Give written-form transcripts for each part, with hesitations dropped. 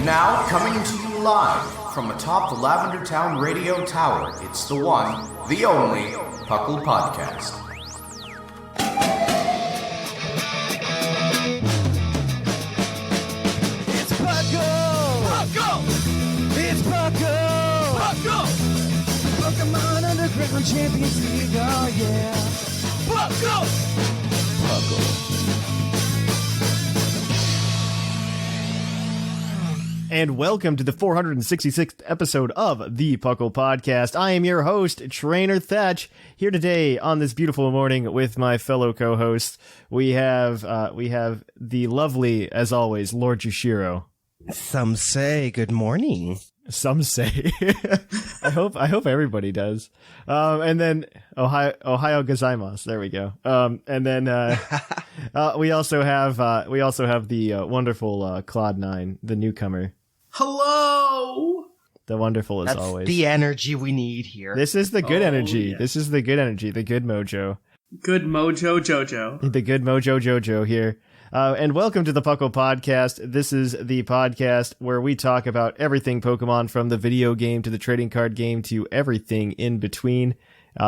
Now, coming to you live from atop the Lavender Town Radio Tower, it's the one, the only, PUCL Podcast. It's PUCL! PUCL! It's PUCL! PUCL! Pokemon Underground Champions League, oh yeah! PUCL! PUCL. And welcome to the 466th episode of the PUCL Podcast. I am your host, Trainer Thatch, here today on this beautiful morning with my fellow co-hosts. We have the lovely, as always, Lord Jushiro. Some say good morning. Some say. I hope everybody does. And then Ohio gozaimasu. There we go. And then we also have the wonderful Clod9, the newcomer. Hello! The wonderful as That's always. the energy we need here. This is the good energy. Yeah. This is the good energy, the good mojo. Good mojo Jojo. The good mojo Jojo here. And welcome to the PUCL Podcast. This is the podcast where we talk about everything Pokemon, from the video game to the trading card game to everything in between.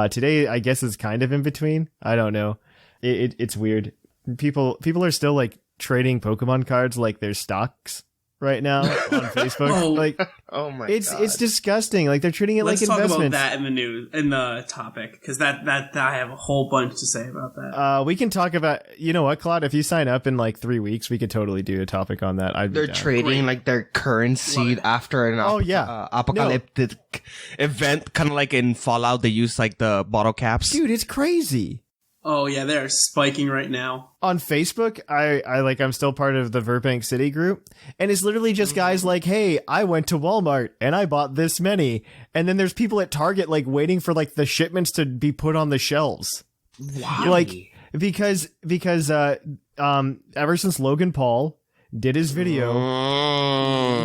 Today, I guess, is kind of in between. I don't know. It's weird. People are still like trading Pokemon cards like they're stocks right now on Facebook. Oh my it's god. It's disgusting. Like they're treating it Let's like talk investments. about that in the news, in the topic, because that I have a whole bunch to say about that. We can talk about, you know what, Claude, if you sign up in like 3 weeks, we could totally do a topic on that. They're trading Great. like their currency after an apocalyptic event, kind of like in Fallout. They use like the bottle caps. Dude, it's crazy. Oh yeah, they're spiking right now. On Facebook, I'm still part of the Verbank City group, and it's literally just guys like, hey, I went to Walmart and I bought this many. And then there's people at Target like waiting for like the shipments to be put on the shelves. Wow. Like because ever since Logan Paul did his video,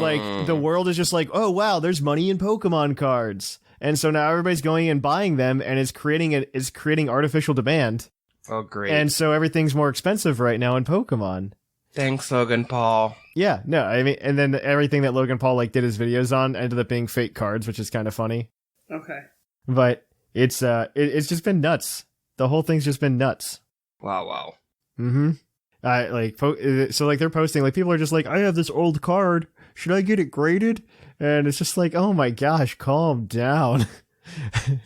like the world is just like, oh wow, there's money in Pokemon cards. And so now everybody's going and buying them, and it's creating artificial demand. Oh great. And so everything's more expensive right now in Pokemon. Thanks, Logan Paul. Yeah, no, I mean, and then everything that Logan Paul like did his videos on ended up being fake cards, which is kind of funny. Okay. But it's just been nuts. The whole thing's just been nuts. Wow. Mm-hmm. So like they're posting, like people are just like, I have this old card. Should I get it graded? And it's just like, oh my gosh, calm down.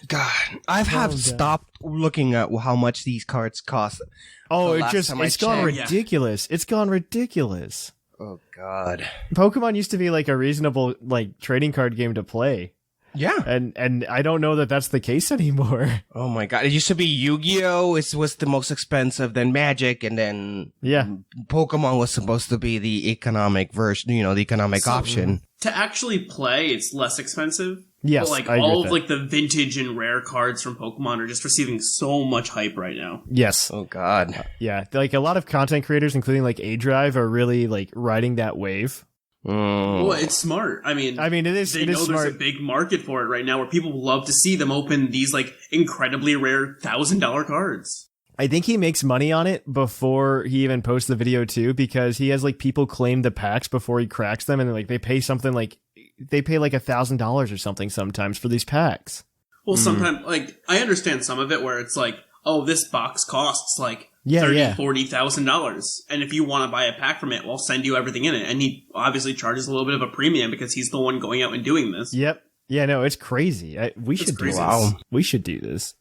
God, I've stopped looking at how much these cards cost. Oh, The last time I it's gone checked. ridiculous. It's gone ridiculous. Oh God. Pokemon used to be like a reasonable like trading card game to play. Yeah. And I don't know that that's the case anymore. Oh my God. It used to be Yu-Gi-Oh! It was the most expensive, then Magic, and then Pokemon was supposed to be the economic version, the economic option. To actually play, it's less expensive. Yes, but like I agree all with of that. like the vintage and rare cards from Pokemon are just receiving so much hype right now. Yes. Oh God. Yeah. Like a lot of content creators, including like A-Drive, are really like riding that wave. Well, it's smart. I mean, it is. They It know is there's smart. a big market for it right now, where people love to see them open these like incredibly rare $1,000 cards. I think he makes money on it before he even posts the video too, because he has like people claim the packs before he cracks them, and like they pay something like $1,000 or something sometimes for these packs. Well, sometimes like I understand some of it where it's like, oh, this box costs like $30,000-$40,000, and if you want to buy a pack from it, we'll send you everything in it. And he obviously charges a little bit of a premium because he's the one going out and doing this. Yep. Yeah, no, it's crazy. We should do this. Wow. We should do this.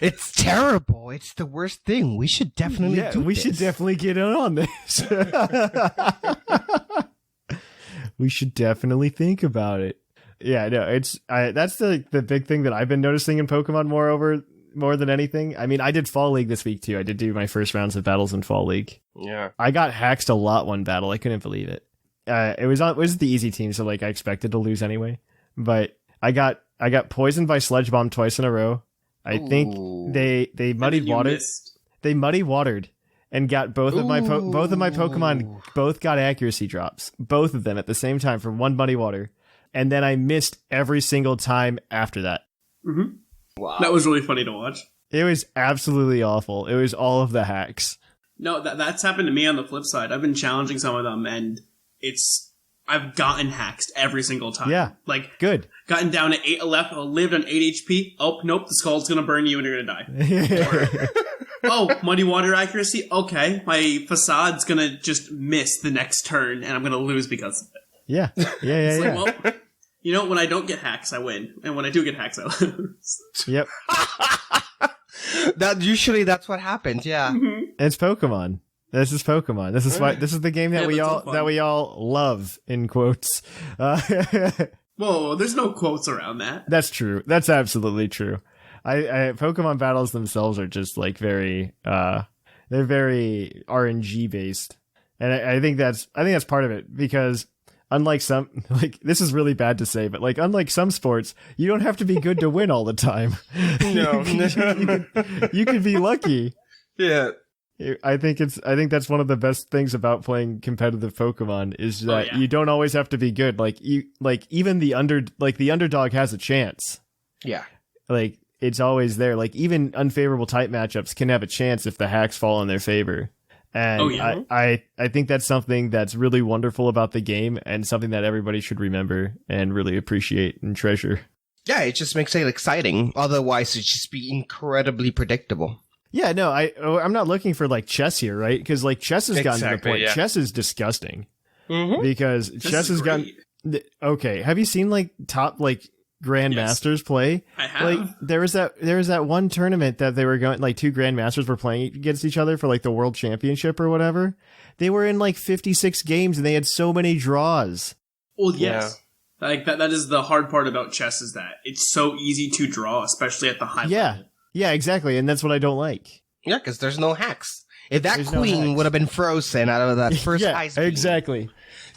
It's terrible. It's the worst thing. We should definitely do we this. should definitely get in on this. We should definitely think about it. Yeah, no, that's the big thing that I've been noticing in Pokemon more than anything. I mean, I did Fall League this week too. I did do my first rounds of battles in Fall League. Yeah. I got haxed a lot one battle. I couldn't believe it. It was the easy team, so like I expected to lose anyway. But I got poisoned by Sludge Bomb twice in a row. I think they muddied water. They muddy watered and got both of my Pokemon both got accuracy drops, both of them at the same time from one muddy water, and then I missed every single time after that. Mm-hmm. Wow. That was really funny to watch. It was absolutely awful. It was all of the hacks. No, that's happened to me on the flip side. I've been challenging some of them, and I've gotten hacked every single time. Yeah. Like, good. Gotten down to 8 left, lived on 8 HP. Oh, nope, the skull's gonna burn you and you're gonna die. Oh, muddy water accuracy? Okay, my facade's gonna just miss the next turn and I'm gonna lose because of it. Yeah. Like, well, you know, when I don't get hacks, I win. And when I do get hacks, I lose. Yep. That's what happens, yeah. Mm-hmm. It's Pokemon. This is Pokemon. This is the game that we all love, in quotes. Whoa, there's no quotes around that. That's true. That's absolutely true. Pokemon battles themselves are just like very they're very RNG based. And I think that's part of it, because unlike some, like, this is really bad to say, but like, unlike some sports, you don't have to be good to win all the time. No. You could be lucky. Yeah. I think that's one of the best things about playing competitive Pokemon is that you don't always have to be good. Even the underdog has a chance. Yeah. Like, it's always there. Like, even unfavorable type matchups can have a chance if the hacks fall in their favor. And I think that's something that's really wonderful about the game, and something that everybody should remember and really appreciate and treasure. Yeah, it just makes it exciting. Otherwise, it'd just be incredibly predictable. Yeah, no, I'm not looking for like chess here, right? Because like chess has gotten to the point. Yeah. Chess is disgusting because Chess has gotten. Okay, have you seen like top like grandmasters play? I have. Like there was that one tournament that they were going, like two grandmasters were playing against each other for like the world championship or whatever. They were in like 56 games and they had so many draws. Well, yes. Yeah. Like that is the hard part about chess, is that it's so easy to draw, especially at the high level. Yeah, exactly, and that's what I don't like. Yeah, because there's no hacks. If that queen would have been frozen out of that first ice beam, exactly.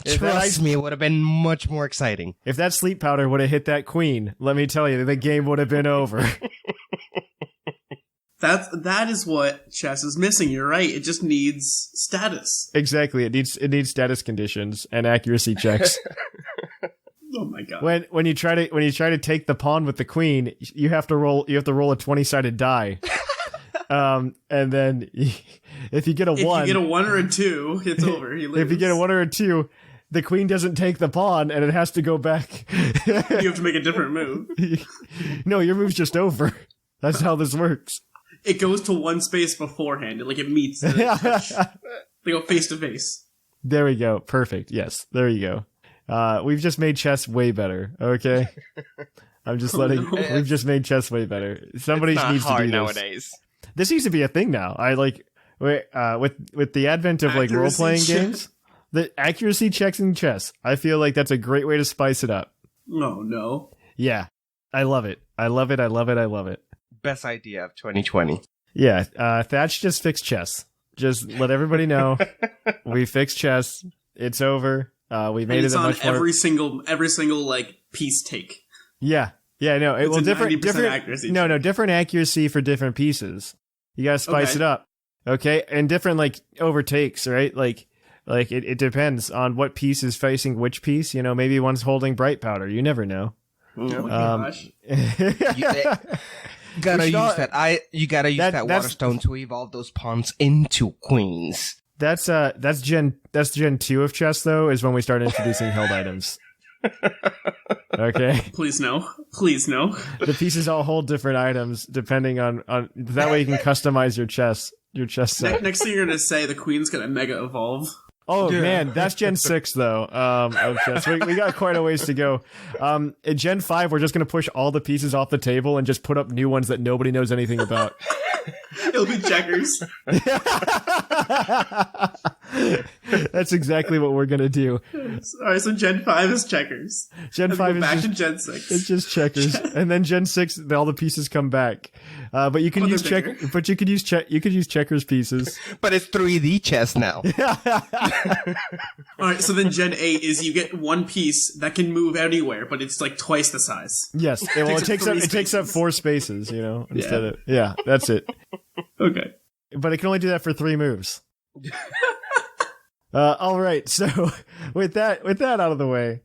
Trust me, it would have been much more exciting. If that sleep powder would have hit that queen, let me tell you, the game would have been over. That is what chess is missing. You're right. It just needs status. Exactly. It needs status conditions and accuracy checks. Oh my god! When you try to take the pawn with the queen, you have to roll a 20-sided die, and then if you get a 1, if you get a 1 or a 2, it's over. You lose. If you get a 1 or a 2, the queen doesn't take the pawn, and it has to go back. You have to make a different move. No, your move's just over. That's how this works. It goes to one space beforehand. Like it meets. They go face to face. There we go. Perfect. Yes. There you go. We've just made chess way better. Okay, I'm just we've just made chess way better. Somebody needs to do this nowadays. This needs to be a thing now. I like with the advent of like role playing games, the accuracy checks in chess. I feel like that's a great way to spice it up. No. Yeah, I love it. I love it. I love it. I love it. Best idea of 2020. Yeah, Thatch just fixed chess. Just let everybody know we fixed chess. It's over. We made it a much more every single like piece take. Yeah, no. Well, different accuracy. No, different accuracy for different pieces. You gotta spice it up, okay? And different like overtakes, right? Like it depends on what piece is facing which piece. You know, maybe one's holding bright powder. You never know. Oh my gosh! You gotta use that water stone to evolve those pawns into queens. That's Gen 2 of chess though, is when we start introducing held items. Okay. Please no. The pieces all hold different items depending on that way you can customize your chess set. Next thing you're gonna say, the queen's gonna mega evolve. Oh man, that's Gen 6 though. Of chess. We got quite a ways to go. In Gen 5, we're just gonna push all the pieces off the table and just put up new ones that nobody knows anything about. It'll be checkers. That's exactly what we're gonna do. Alright, so Gen 5 is checkers. Gen 5 is back just, to Gen 6. It's just checkers. And then Gen 6, all the pieces come back. But you can use you could use checkers pieces. But it's 3D chess now. Alright, so then Gen 8 is you get one piece that can move anywhere, but it's like twice the size. Yes. It takes up 4 spaces, you know, instead of that's it. Okay. But it can only do that for 3 moves. All right. So with that out of the way,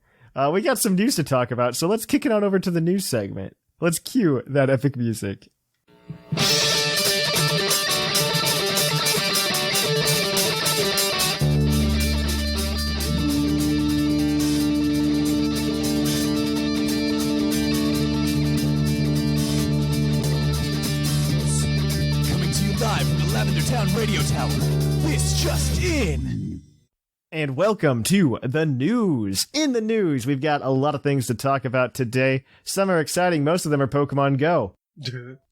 we got some news to talk about. So let's kick it on over to the news segment. Let's cue that epic music. Town Radio Tower. This just in. And welcome to the news. In the news, we've got a lot of things to talk about today. Some are exciting. Most of them are Pokemon Go.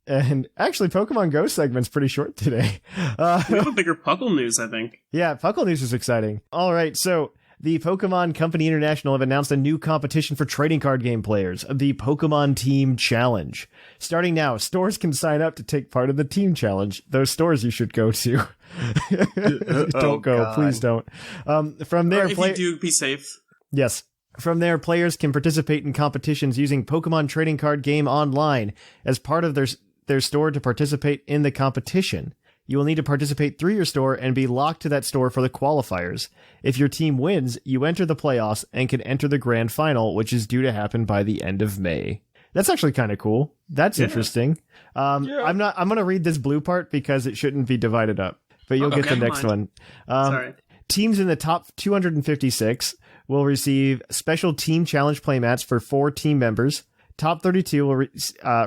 And actually, Pokemon Go segment's pretty short today. We have a bigger Puckle news, I think. Yeah, Puckle news is exciting. All right, so the Pokemon Company International have announced a new competition for trading card game players, the Pokemon Team Challenge. Starting now, stores can sign up to take part in the Team Challenge. Those stores you should go to. Don't go, God. Please don't. From there, if you do, be safe. Yes. From there, players can participate in competitions using Pokemon Trading Card Game Online as part of their store to participate in the competition. You will need to participate through your store and be locked to that store for the qualifiers. If your team wins, you enter the playoffs and can enter the grand final, which is due to happen by the end of May. That's actually kind of cool. That's interesting. I'm going to read this blue part because it shouldn't be divided up, but you'll get the next one. Sorry. Teams in the top 256 will receive special team challenge playmats for 4 team members. Top 32 will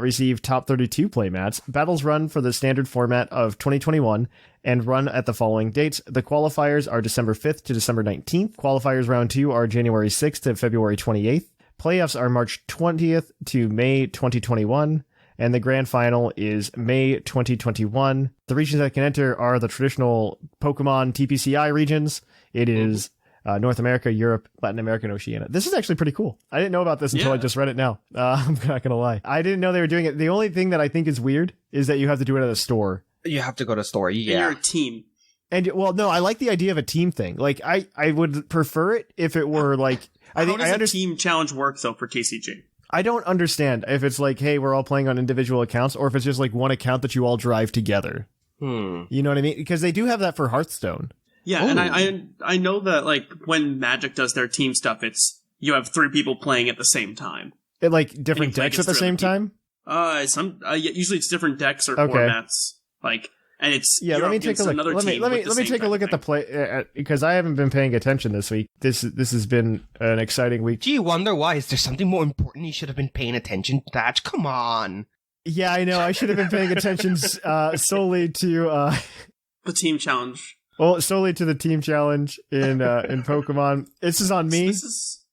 receive top 32 playmats. Battles run for the standard format of 2021 and run at the following dates. The qualifiers are December 5th to December 19th. Qualifiers round 2 are January 6th to February 28th. Playoffs are March 20th to May 2021. And the grand final is May 2021. The regions that can enter are the traditional Pokemon TPCI regions. It is North America, Europe, Latin America, and Oceania. This is actually pretty cool. I didn't know about this until I just read it now. I'm not going to lie. I didn't know they were doing it. The only thing that I think is weird is that you have to do it at a store. You have to go to a store, yeah. And you're a team. And, well, no, I like the idea of a team thing. Like, I would prefer it if it were like... How does a team challenge work, though, for TCG? I don't understand if it's like, hey, we're all playing on individual accounts, or if it's just like one account that you all drive together. You know what I mean? Because they do have that for Hearthstone. Yeah, and I know that like when Magic does their team stuff, it's you have 3 people playing at the same time. It like different decks at the same time? Usually it's different decks or formats. Like, and it's let me take a look. Let me take a look at the play because I haven't been paying attention this week. This has been an exciting week. Do you wonder why? Is there something more important you should have been paying attention to? Thatch, come on. Yeah, I know. I should have been paying attention solely to the team challenge. Well, solely to the team challenge in Pokemon. This is on me.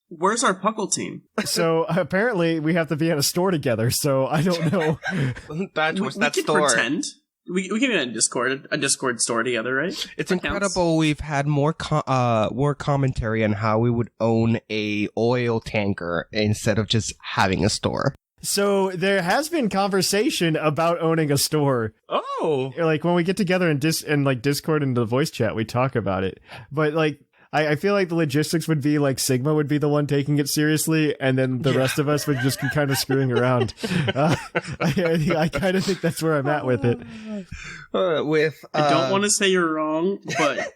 Where's our Puckle team? So apparently we have to be at a store together. So I don't know. What's that we store? Pretend. We can be in a Discord store together, right? It's incredible. We've had more commentary on how we would own a oil tanker instead of just having a store. So there has been conversation about owning a store. Oh, like when we get together in Discord and the voice chat, we talk about it. But like, I feel like the logistics would be like Sigma would be the one taking it seriously, and then the rest of us would just be kind of screwing around. I kind of think that's where I'm at with it. I don't want to say you're wrong, but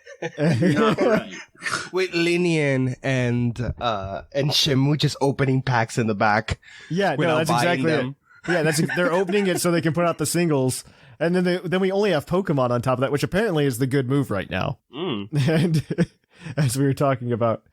you're not right. With Linian and Shimu just opening packs in the back. Yeah, no, that's exactly them. It. Yeah, they're opening it so they can put out the singles, and then we only have Pokemon on top of that, which apparently is the good move right now. And as we were talking about,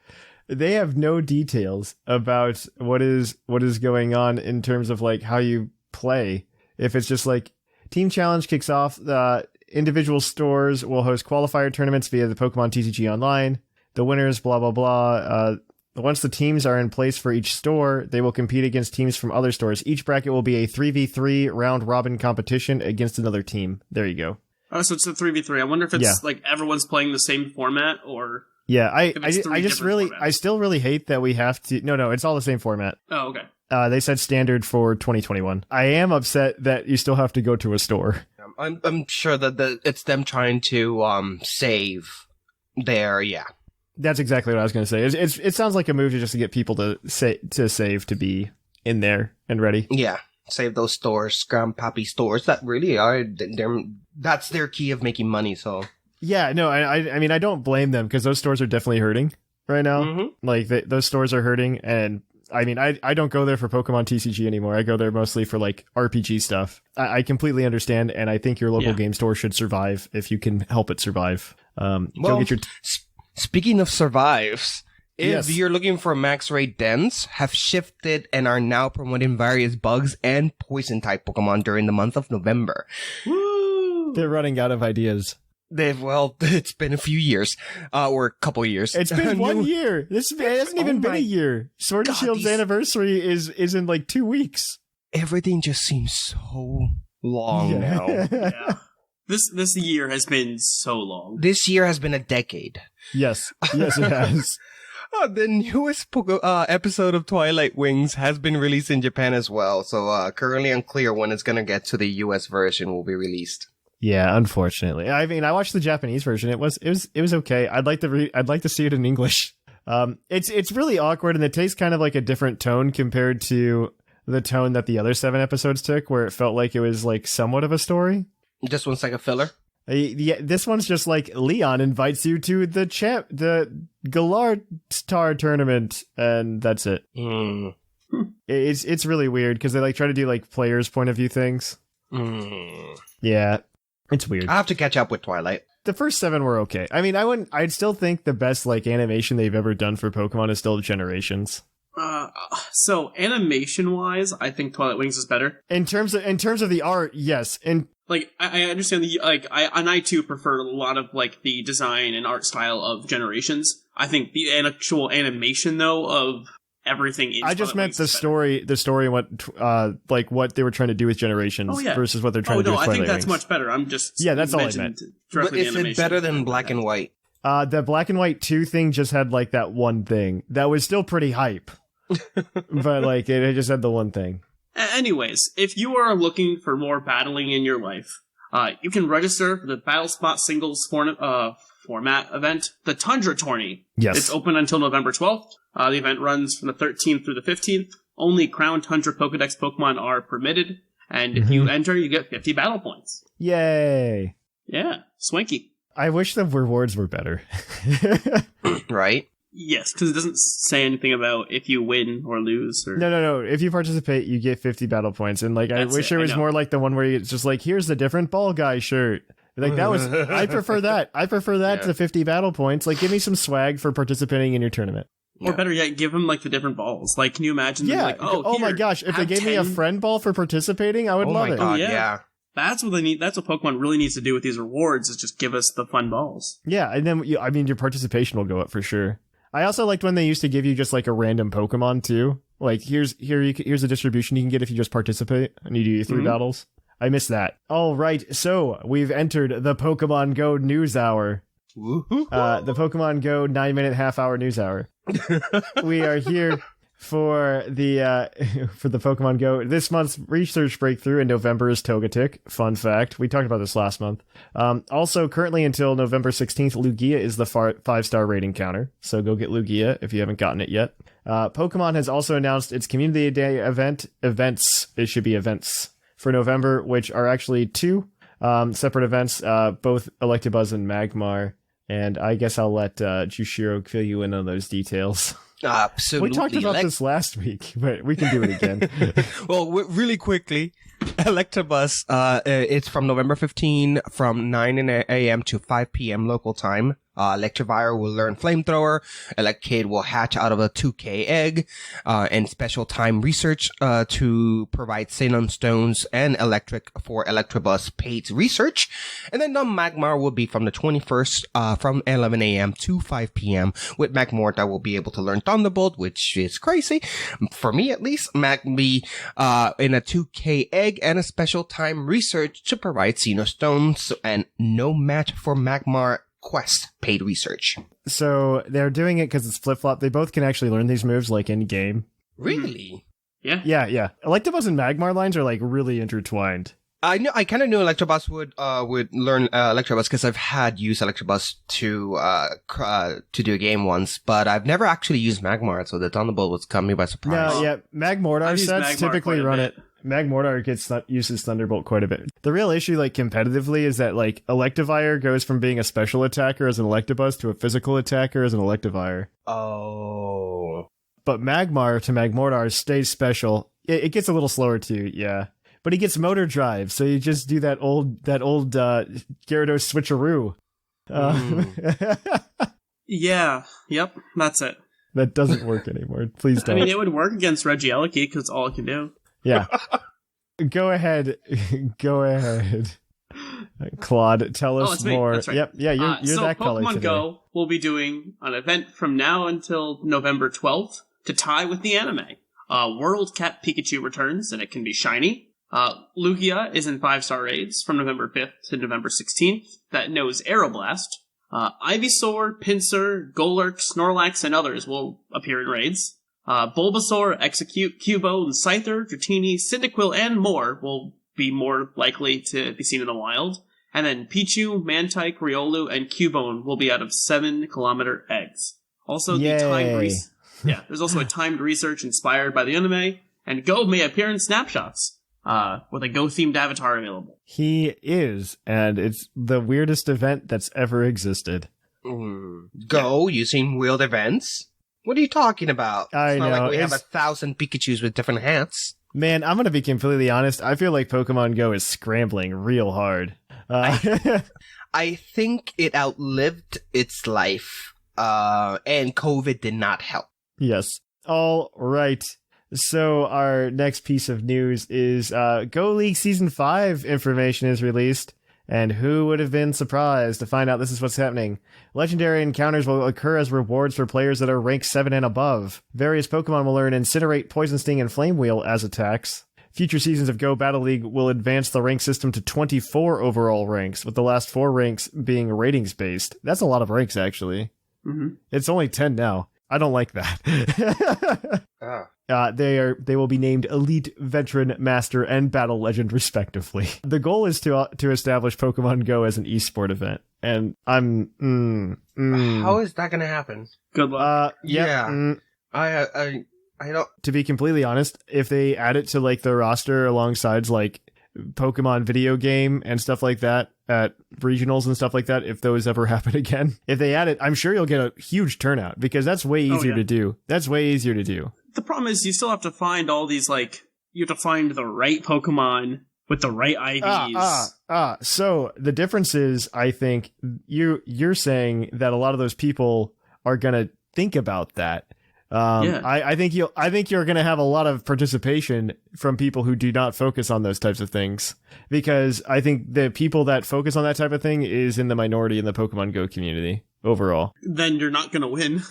they have no details about what is going on in terms of like how you play. If it's just like Team Challenge kicks off, the individual stores will host qualifier tournaments via the Pokemon TCG Online. The winners, blah, blah, blah. Once the teams are in place for each store, they will compete against teams from other stores. Each bracket will be a 3v3 round-robin competition against another team. There you go. Oh, so it's a 3v3. I wonder if it's like everyone's playing the same format or... Yeah, I still really hate that we have to... No, it's all the same format. Oh, okay. They said standard for 2021. I am upset that you still have to go to a store. I'm sure that it's them trying to save their... Yeah. That's exactly what I was going to say. It sounds like a move just to get people to save to be in there and ready. Yeah, save those stores, grandpappy stores that really are. That's their key of making money. So yeah, no, I mean I don't blame them because those stores are definitely hurting right now. Mm-hmm. Like those stores are hurting, and I mean I don't go there for Pokemon TCG anymore. I go there mostly for like RPG stuff. I completely understand, and I think your local game store should survive if you can help it survive. Go get your. Speaking of survives, if you're looking for max rate dens, have shifted and are now promoting various bugs and poison type Pokemon during the month of November. Woo! They're running out of ideas. It's been a few years, or a couple years. It's been 1 year. It hasn't even been a year. Sword and Shield's anniversary is in like 2 weeks. Everything just seems so long now. Yeah. This year has been so long. This year has been a decade. Yes, it has. The newest episode of Twilight Wings has been released in Japan as well, so currently unclear when it's gonna get to the US version will be released. Yeah, unfortunately. I mean, I watched the Japanese version. It was okay. I'd like to see it in English. It's really awkward, and it takes kind of like a different tone compared to the tone that the other 7 episodes took, where it felt like it was like somewhat of a story. This one's like a filler. Yeah, this one's just like Leon invites you to the Galar Star tournament, and that's it. It's really weird because they like try to do like players' point of view things. Yeah, it's weird. I have to catch up with Twilight. The first 7 were okay. I mean, I'd still think the best like animation they've ever done for Pokemon is still Generations. So animation wise, I think Twilight Wings is better. In terms of the art, yes. And like I understand I too prefer a lot of like the design and art style of Generations. I think the actual animation though of everything is. I just meant the story. The story and what like what they were trying to do with Generations versus what they're trying to do with Twilight Wings. I think that's much better. I'm just that's all I meant. But is it better than Black and White? The Black and White 2 thing just had like that one thing that was still pretty hype. But like it just had the one thing. Anyways, if you are looking for more battling in your life, you can register for the Battle Spot Singles format event, the Tundra Tourney. Yes. It's open until November 12th. The event runs from the 13th through the 15th. Only Crown Tundra Pokedex Pokemon are permitted, and if you enter, you get 50 battle points. Yay! Yeah, swanky. I wish the rewards were better. Right? Yes, because it doesn't say anything about if you win or lose. Or... No. If you participate, you get 50 battle points. And like, I wish it was more like the one where it's just like, here's the different ball guy shirt. Like that was, I prefer that. I prefer that to 50 battle points. Like, give me some swag for participating in your tournament. Or better yet, give them like the different balls. Like, can you imagine? Yeah. Them, like, oh my gosh! If they gave me a friend ball for participating, I would love it. God, yeah. That's what they need. That's what Pokemon really needs to do with these rewards. Is just give us the fun balls. Yeah, and then your participation will go up for sure. I also liked when they used to give you just like a random Pokemon too. Like here's a distribution you can get if you just participate and you do your 3 battles. I missed that. All right, so we've entered the Pokemon Go News Hour. The Pokemon Go 9-minute half-hour news hour. We are here for the Pokemon Go. This month's research breakthrough in November is Togetic. Fun fact. We talked about this last month. Also, currently until November 16th, Lugia is the 5-star rating counter. So go get Lugia if you haven't gotten it yet. Pokemon has also announced its Community Day events. It should be events for November, which are actually 2 separate events, both Electabuzz and Magmar. And I guess I'll let Jushiro fill you in on those details. Absolutely. We talked about this last week, but we can do it again. Well, really quickly, Electabuzz, it's from November 15 from 9 a.m. to 5 p.m. local time. Electivire will learn Flamethrower. Electkid will hatch out of a 2K egg, and special time research to provide Xenon Stones and Electric for Electabuzz paid research. And then the Magmar will be from the 21st from 11 a.m. to 5 p.m. with Magmorta will be able to learn Thunderbolt, which is crazy. For me, at least, be in a 2K egg and a special time research to provide Xenon Stones, and no match for Magmar Quest paid research. So they're doing it because it's flip-flop. They both can actually learn these moves like in game. Really? Yeah. Electabuzz and Magmar lines are like really intertwined. I kind of knew Electabuzz would learn Electabuzz because I've had used Electabuzz to do a game once, but I've never actually used Magmar, so the Thunderbolt was caught me by surprise. No, yeah, Magmortar sets typically run it. Magmortar uses Thunderbolt quite a bit. The real issue, like competitively, is that like Electivire goes from being a special attacker as an Electabuzz to a physical attacker as an Electivire. Oh. But Magmar to Magmortar stays special. It gets a little slower too, yeah. But he gets motor drive, so you just do that old Gyarados switcheroo. Yeah. Yep. That's it. That doesn't work anymore. Please don't. I mean, it would work against Regieleki because it's all it can do. Yeah. Go ahead. Claude, tell us it's me. more. That's right. Yep, yeah, you're so that color Pokemon today. Go will be doing an event from now until November 12th to tie with the anime. World Cat Pikachu returns, and it can be shiny. Lugia is in 5-star raids from November 5th to November 16th that knows Aeroblast. Ivysaur, Pinsir, Golurk, Snorlax, and others will appear in raids. Bulbasaur, Execute, Cubone, Scyther, Dratini, Cyndaquil, and more will be more likely to be seen in the wild. And then Pichu, Mantike, Riolu, and Cubone will be out of 7-kilometer eggs. Also, there's also a timed research inspired by the anime, and Go may appear in snapshots, with a Go-themed avatar available. He is, and it's the weirdest event that's ever existed. Go using wheeled events? What are you talking about? I it's not know. Like we have 1,000 Pikachus with different hats. Man, I'm going to be completely honest. I feel like Pokemon Go is scrambling real hard. I think it outlived its life, and COVID did not help. Yes. All right. So our next piece of news is Go League Season 5 information is released. And who would have been surprised to find out this is what's happening? Legendary encounters will occur as rewards for players that are ranked 7 and above. Various Pokemon will learn Incinerate, Poison Sting, and Flame Wheel as attacks. Future seasons of Go Battle League will advance the rank system to 24 overall ranks, with the last 4 ranks being ratings-based. That's a lot of ranks, actually. Mm-hmm. It's only 10 now. I don't like that. They will be named Elite, Veteran, Master, and Battle Legend, respectively. The goal is to establish Pokemon Go as an esport event, and How is that going to happen? Good luck. I don't. To be completely honest, if they add it to like the roster alongside like Pokemon video game and stuff like that at regionals and stuff like that, if those ever happen again, if they add it, I'm sure you'll get a huge turnout because that's way easier to do. That's way easier to do. The problem is you still have to find all these, like, you have to find the right Pokemon with the right IVs. So the difference is, I think you're saying that a lot of those people are gonna think about that. I think you're gonna have a lot of participation from people who do not focus on those types of things, because I think the people that focus on that type of thing is in the minority in the Pokemon Go community overall. Then you're not gonna win.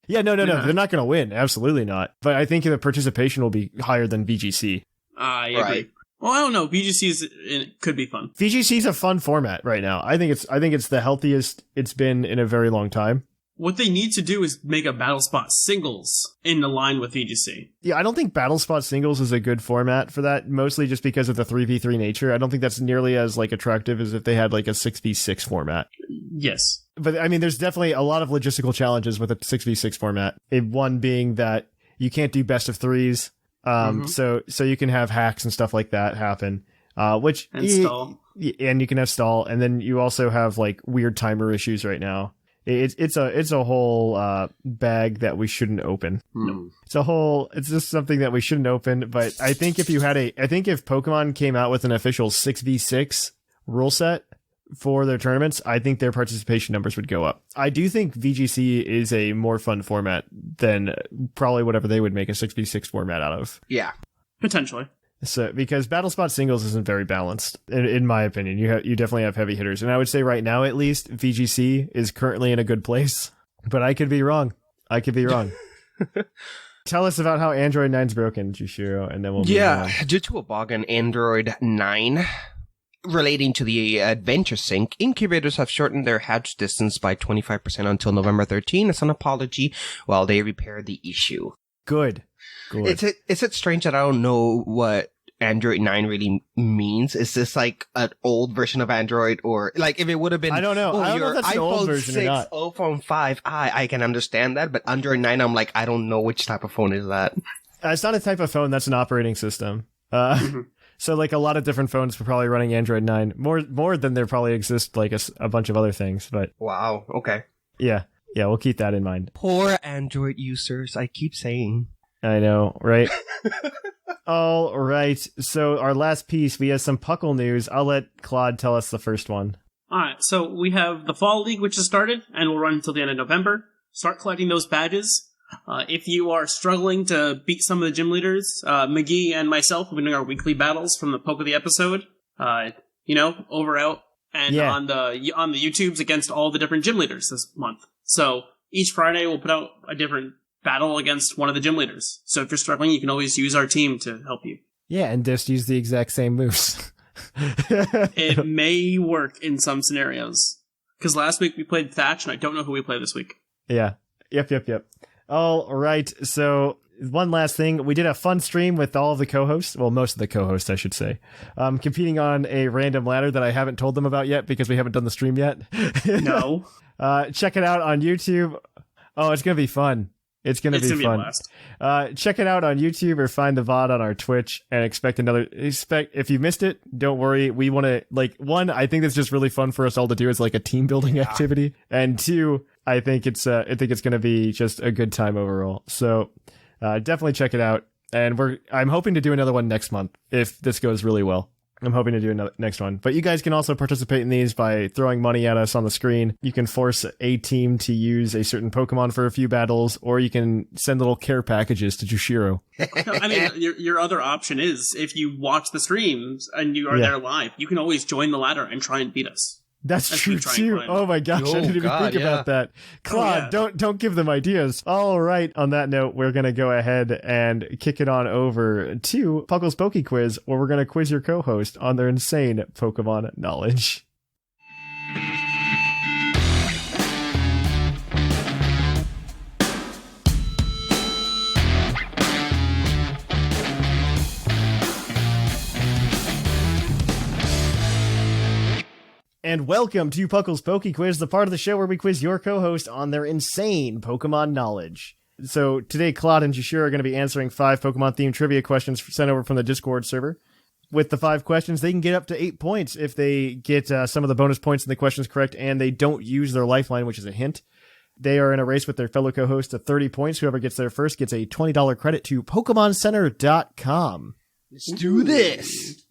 Yeah, no, they're not going to win. Absolutely not. But I think the participation will be higher than VGC. I agree. Well, I don't know. VGC could be fun. VGC is a fun format right now. I think it's the healthiest it's been in a very long time. What they need to do is make a Battle Spot singles in line with VGC. Yeah, I don't think Battle Spot singles is a good format for that, mostly just because of the 3v3 nature. I don't think that's nearly as like attractive as if they had like a 6v6 format. Yes. But I mean, there's definitely a lot of logistical challenges with a 6v6 format. One being that you can't do best of threes. So you can have hacks and stuff like that happen. Stall. And you can have stall. And then you also have like weird timer issues right now. It's a whole bag that we shouldn't open. No. It's just something that we shouldn't open. But I think if Pokemon came out with an official 6v6 rule set for their tournaments, I think their participation numbers would go up. I do think VGC is a more fun format than probably whatever they would make a 6v6 format out of. Yeah. Potentially. So, because Battle Spot singles isn't very balanced, in my opinion. You definitely have heavy hitters. And I would say right now, at least, VGC is currently in a good place. But I could be wrong. Tell us about how Android 9's broken, Jushiro, and then we'll move on. Due to a bug on Android 9 relating to the Adventure Sync, incubators have shortened their hatch distance by 25% until November 13 as an apology while they repair the issue. Good. Is it strange that I don't know what Android 9 really means? Is this like an old version of Android, or like if it would have been, I don't know. I don't know if that's an old version 6, or not. iPhone 5, I can understand that, but Android 9, I'm like, I don't know which type of phone is that. It's not a type of phone, that's an operating system. So like a lot of different phones were probably running Android 9 more than there probably exist like a bunch of other things, but wow, okay. Yeah, we'll keep that in mind. Poor Android users, I keep saying. I know, right? All right. So our last piece, we have some Puckle news. I'll let Claude tell us the first one. All right. So we have the Fall League, which has started and will run until the end of November. Start collecting those badges. If you are struggling to beat some of the gym leaders, McGee and myself will be doing our weekly battles from the Poke of the episode. Over out and on the YouTubes against all the different gym leaders this month. So each Friday we'll put out a different battle against one of the gym leaders. So if you're struggling, you can always use our team to help you. Yeah, and just use the exact same moves. It may work in some scenarios. Because last week we played Thatch, and I don't know who we play this week. Yeah. Yep. All right. So one last thing. We did a fun stream with all of the co-hosts. Well, most of the co-hosts, I should say. Competing on a random ladder that I haven't told them about yet because we haven't done the stream yet. No. Check it out on YouTube. Oh, it's going to be fun. It's going to be fun. Be a blast. Check it out on YouTube or find the VOD on our Twitch and expect if you missed it, don't worry. We want to, I think it's just really fun for us all to do as like a team building activity. And two, I think it's going to be just a good time overall. So, definitely check it out. And I'm hoping to do another one next month if this goes really well. I'm hoping to do another next one. But you guys can also participate in these by throwing money at us on the screen. You can force a team to use a certain Pokemon for a few battles, or you can send little care packages to Jushiro. I mean, your other option is if you watch the streams and you are there live, you can always join the ladder and try and beat us. That's true too. Oh my gosh, I didn't even think about that. Claude, don't give them ideas. All right, on that note, we're going to go ahead and kick it on over to Puckle's Poke Quiz, where we're going to quiz your co-host on their insane Pokemon knowledge. And welcome to Puckle's Poke Quiz, the part of the show where we quiz your co-host on their insane Pokemon knowledge. So today, Claude and Jushiro are going to be answering 5 Pokemon-themed trivia questions sent over from the Discord server. With the 5 questions, they can get up to 8 points if they get some of the bonus points in the questions correct and they don't use their lifeline, which is a hint. They are in a race with their fellow co-host to 30 points. Whoever gets there first gets a $20 credit to PokemonCenter.com. Let's do this.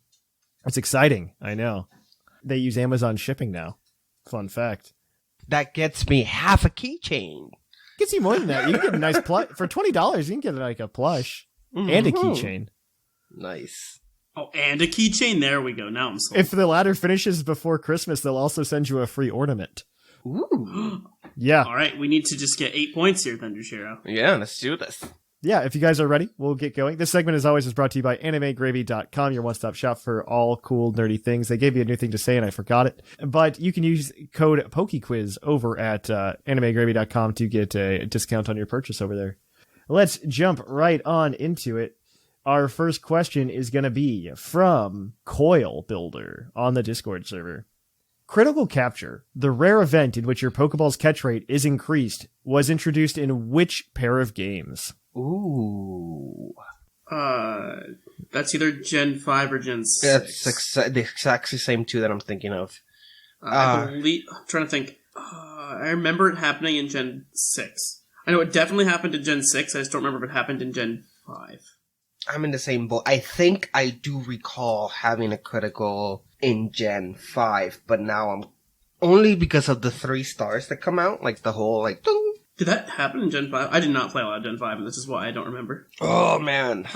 It's exciting, I know. They use Amazon shipping now. Fun fact. That gets me half a keychain. Gets you more than that. You can get a nice plush. For $20, you can get like a plush and a keychain. Nice. Oh, and a keychain? There we go. Now I'm sold. If the ladder finishes before Christmas, they'll also send you a free ornament. Ooh. Yeah. All right, we need to just get 8 points here, then, Jushiro. Yeah, let's do this. Yeah, if you guys are ready, we'll get going. This segment, as always, is brought to you by AnimeGravy.com, your one-stop shop for all cool, nerdy things. They gave you a new thing to say, and I forgot it. But you can use code POKEQUIZ over at AnimeGravy.com to get a discount on your purchase over there. Let's jump right on into it. Our first question is going to be from Coil Builder on the Discord server. Critical Capture, the rare event in which your Pokeball's catch rate is increased, was introduced in which pair of games? Ooh. That's either Gen 5 or Gen 6. That's the exact same two that I'm thinking of. I'm trying to think. I remember it happening in Gen 6. I know it definitely happened in Gen 6. I just don't remember if it happened in Gen 5. I'm in the same boat. I think I do recall having a critical in Gen 5, but now I'm only because of the 3 stars that come out, like the whole, like, ding. Did that happen in Gen 5? I did not play a lot of Gen 5, and this is why I don't remember. Oh, man.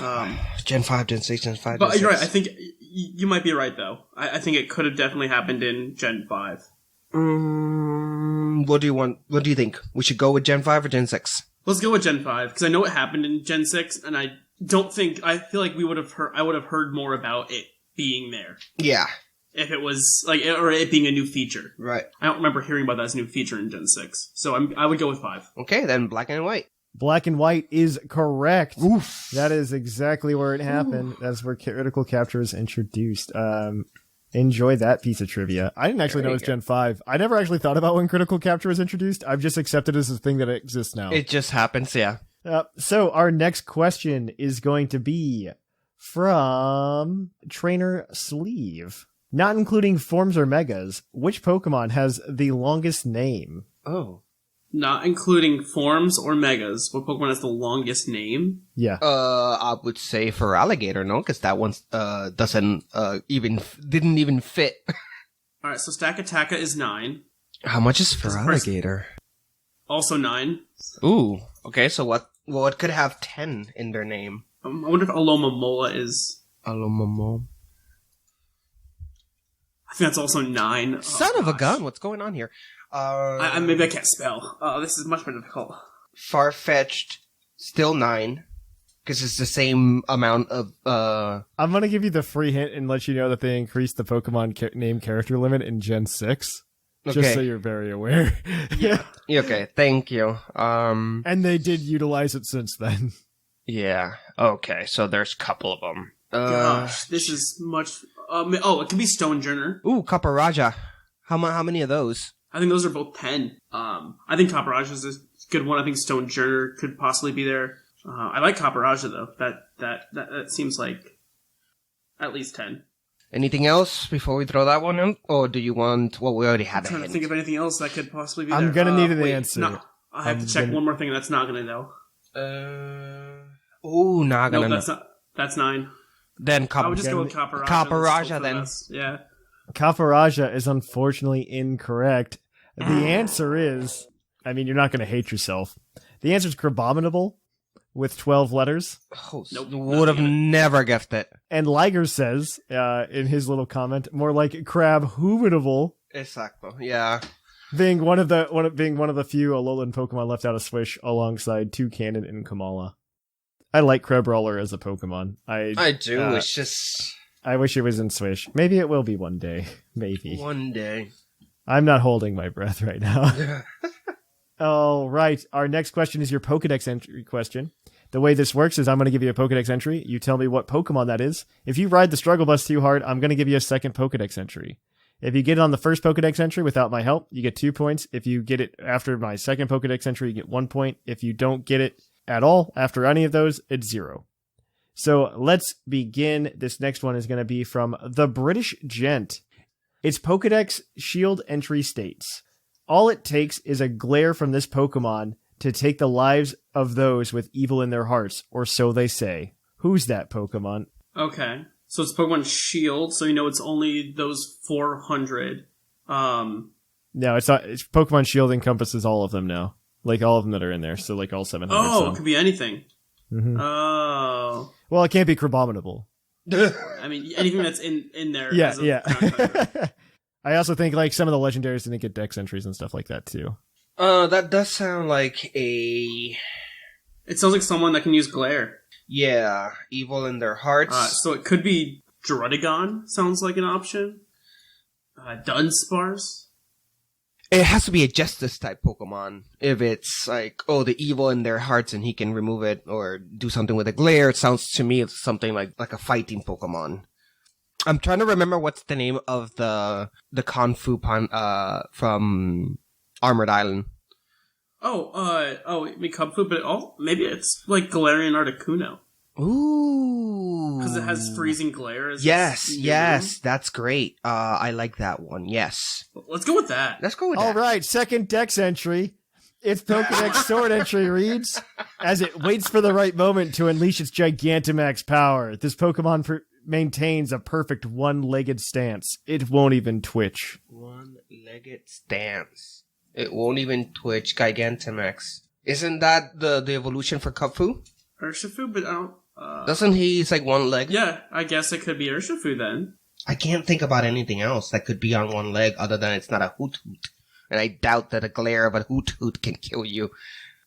Gen 5, Gen 6, Gen 5, but Gen 6. You're right. I think you might be right, though. I think it could have definitely happened in Gen 5. What do you want? What do you think? We should go with Gen 5 or Gen 6? Let's go with Gen 5, because I know it happened in Gen 6, and I feel like I would have heard more about it being there. Yeah. If it was, like, or it being a new feature. Right. I don't remember hearing about that as a new feature in Gen 6. So I would go with 5. Okay, then black and white. Black and white is correct. Oof. That is exactly where it happened. That's where Critical Capture is introduced. Enjoy that piece of trivia. I didn't actually know it was Gen 5. I never actually thought about when Critical Capture was introduced. I've just accepted it as a thing that exists now. It just happens, yeah. So our next question is going to be from Trainer Sleeve. Not including forms or megas, which Pokemon has the longest name? Oh. Not including forms or megas, what Pokemon has the longest name? Yeah. I would say for Alligator, no? Because that one didn't even fit. Alright, so Stakataka is 9. How much is for Alligator? Also 9. Ooh. Okay, so what? Well, it could have 10 in their name. I wonder if Alomomola is... Alomomola. I think that's also 9. Oh, Son of a gun, what's going on here? Maybe I can't spell. This is much more difficult. Far-fetched, still 9. Because it's the same amount of, I'm gonna give you the free hint and let you know that they increased the Pokemon name character limit in Gen 6. Okay. Just so you're very aware. Yeah. Okay, thank you. And they did utilize it since then. Yeah. Okay, so there's a couple of them. Gosh, this is much... it could be Stonejourner. Ooh, Kaparaja. How many of those? I think those are both 10. I think Kaparaja is a good one. I think Stonejourner could possibly be there. I like Kaparaja, though. That seems like at least 10. Anything else before we throw that one in? Or do you want... Well, we already had I'm trying to think of anything else that could possibly be there. I'm gonna need an answer. No, I have to check one more thing, and that's Nagana, though. Nagana. No, that's 9. Then I would just go with Kaparaja. Kaparaja, then. Yeah. Kaparaja is unfortunately incorrect. The answer is... I mean, you're not gonna hate yourself. The answer is Crabominable with 12 letters. Oh, Nope. Would have never guessed it. And Liger says, in his little comment, more like Crabhominable, Exacto. Yeah. being one of the few Alolan Pokemon left out of Swish alongside Toucannon and Kamala. I like Crabrawler as a Pokemon. I do. It's just... I wish it was in Swish. Maybe it will be one day. Maybe. One day. I'm not holding my breath right now. All right. Our next question is your Pokedex entry question. The way this works is I'm going to give you a Pokedex entry. You tell me what Pokemon that is. If you ride the struggle bus too hard, I'm going to give you a second Pokedex entry. If you get it on the first Pokedex entry without my help, you get 2 points. If you get it after my second Pokedex entry, you get 1 point. If you don't get it at all after any of those, it's 0. So let's begin. This next one is going to be from the British Gent. Its Pokedex Shield entry states, all it takes is a glare from this Pokemon to take the lives of those with evil in their hearts, or so they say. Who's that Pokemon? Okay. So it's Pokemon Shield, so you know it's only those 400. No, it's not. It's Pokemon Shield encompasses all of them now. Like all of them that are in there, so like all 700. Oh, it could be anything. Mm-hmm. Oh. Well, it can't be Crabominable. I mean, anything that's in there. Yeah. I also think like some of the legendaries didn't get dex entries and stuff like that too. That does sound like a... It sounds like someone that can use Glare. Yeah, evil in their hearts. So it could be Druddigon, sounds like an option. Dunsparce. It has to be a Justice type Pokemon. If it's like, the evil in their hearts and he can remove it or do something with a glare, it sounds to me it's something like a fighting Pokemon. I'm trying to remember what's the name of the Kung Fu from Armored Island. You mean Kung Fu, but maybe it's like Galarian Articuno. Ooh. Because it has freezing glare. Yes, that's great. I like that one, yes. Let's go with that. All right, second dex entry. Its Pokedex sword entry reads, as it waits for the right moment to unleash its Gigantamax power, this Pokemon maintains a perfect one-legged stance. It won't even twitch. One-legged stance. It won't even twitch. Gigantamax. Isn't that the evolution for Kung Urshifu, but I don't... Doesn't he's like one leg? Yeah, I guess it could be Urshifu then. I can't think about anything else that could be on one leg other than it's not a Hoot-Hoot. And I doubt that a glare of a Hoot-Hoot can kill you.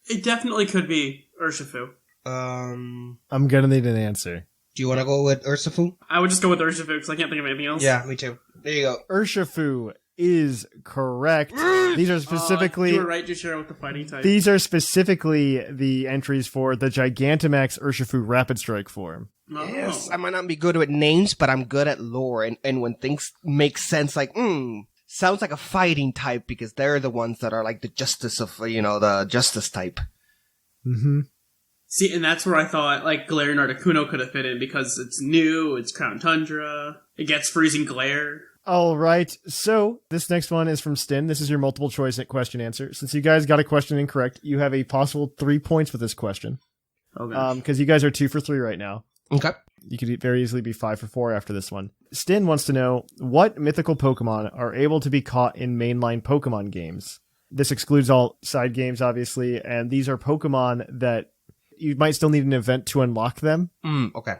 It definitely could be Urshifu. I'm gonna need an answer. Do you want to go with Urshifu? I would just go with Urshifu because I can't think of anything else. Yeah, me too. There you go. Urshifu is correct. These are specifically... you were right, Jushiro, with the fighting type. These are specifically the entries for the Gigantamax Urshifu Rapid Strike form. Oh. Yes, I might not be good with names, but I'm good at lore. And when things make sense, like, sounds like a fighting type because they're the ones that are like the justice of, the justice type. Mm-hmm. See, and that's where I thought, like, Galarian Articuno could have fit in because it's new, it's Crown Tundra, it gets freezing glare. All right, so this next one is from Stin. This is your multiple choice question answer. Since you guys got a question incorrect, you have a possible 3 points with this question. Okay. Because you guys are 2 for 3 right now. Okay. You could very easily be 5 for 4 after this one. Stin wants to know, what mythical Pokemon are able to be caught in mainline Pokemon games? This excludes all side games, obviously, and these are Pokemon that you might still need an event to unlock them. Okay.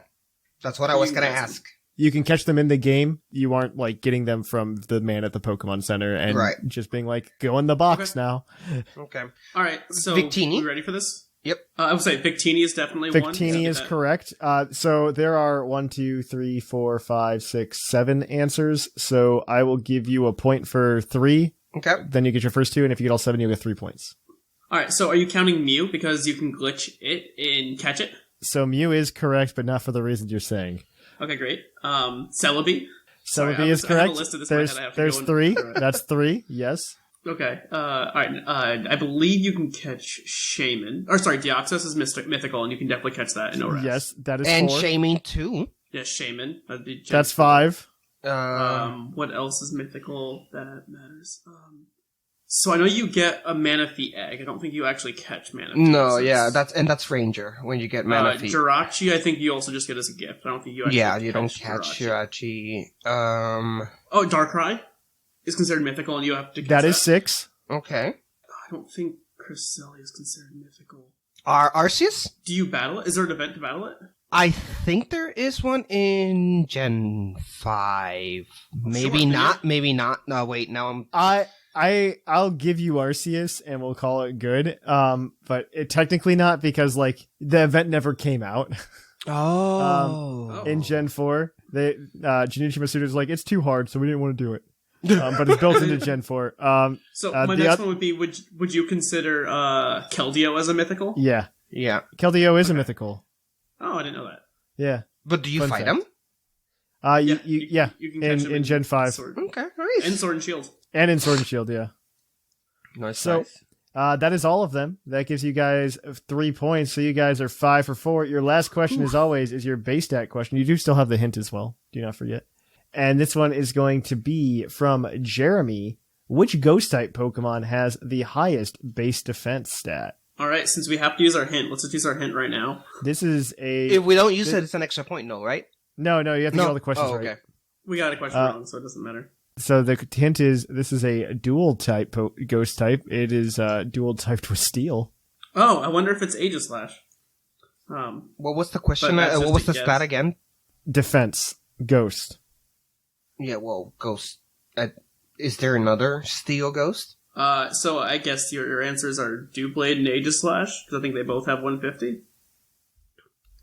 That's what I was going to ask. you can catch them in the game. You aren't like getting them from the man at the Pokemon Center and just being like, go in the box now. Okay. All right. So, Victini? you ready for this? Yep. I would say Victini is definitely one. Victini is correct. So there are 1, 2, 3, 4, 5, 6, 7 answers. So I will give you a point for 3. Okay. Then you get your first 2, and if you get all 7, you get 3 points. All right. So are you counting Mew because you can glitch it and catch it? So Mew is correct, but not for the reasons you're saying. Okay, great. Celebi. Celebi is correct. There's 3. That's 3. Yes. Okay. All right. I believe you can catch Shaman. Or sorry, Deoxys is mythical, and you can definitely catch that in ORAS. Yes, that is 4. And Shaman too. Yes, Shaman. That's 5. What else is mythical that matters? So I know you get a Manaphy egg. I don't think you actually catch Manaphy. No, yeah, that's Ranger when you get Manaphy. Jirachi, I think you also just get as a gift. I don't think you actually you don't catch Jirachi. Oh, Darkrai is considered mythical, and you have to catch that. Is 6. Okay. I don't think Cresselia is considered mythical. Arceus? Do you battle it? Is there an event to battle it? I think there is one in Gen 5. Maybe not. Maybe not. No, wait. Now I'll give you Arceus and we'll call it good. But it technically not because like the event never came out. In Gen 4, Junichi Masuda's like, it's too hard, so we didn't want to do it. But it's built into Gen 4. So my next one would be, would you consider Keldeo as a mythical? Yeah. Yeah. Keldeo is a mythical. Oh, I didn't know that. Yeah. But do you fight him? You can catch him in Gen 5. Sword. Okay, nice. And Sword and Shield. And in Sword and Shield, yeah. Nice. So, that is all of them. That gives you guys 3 points. So you guys are 5 for 4. Your last question, as always, is your base stat question. You do still have the hint as well. Do not forget. And this one is going to be from Jeremy. Which Ghost-type Pokemon has the highest base defense stat? All right, since we have to use our hint, let's just use our hint right now. This is a... If we don't use it, it's an extra point, no, right? No, you have to get all the questions okay. right. We got a question wrong, so it doesn't matter. So the hint is, this is a dual-type Ghost-type. It is dual-typed with Steel. Oh, I wonder if it's Aegislash. What was the question? What was the stat again? Defense. Ghost. Yeah, well, Ghost. Is there another Steel Ghost? So I guess your answers are Dewblade and Aegislash, because I think they both have 150.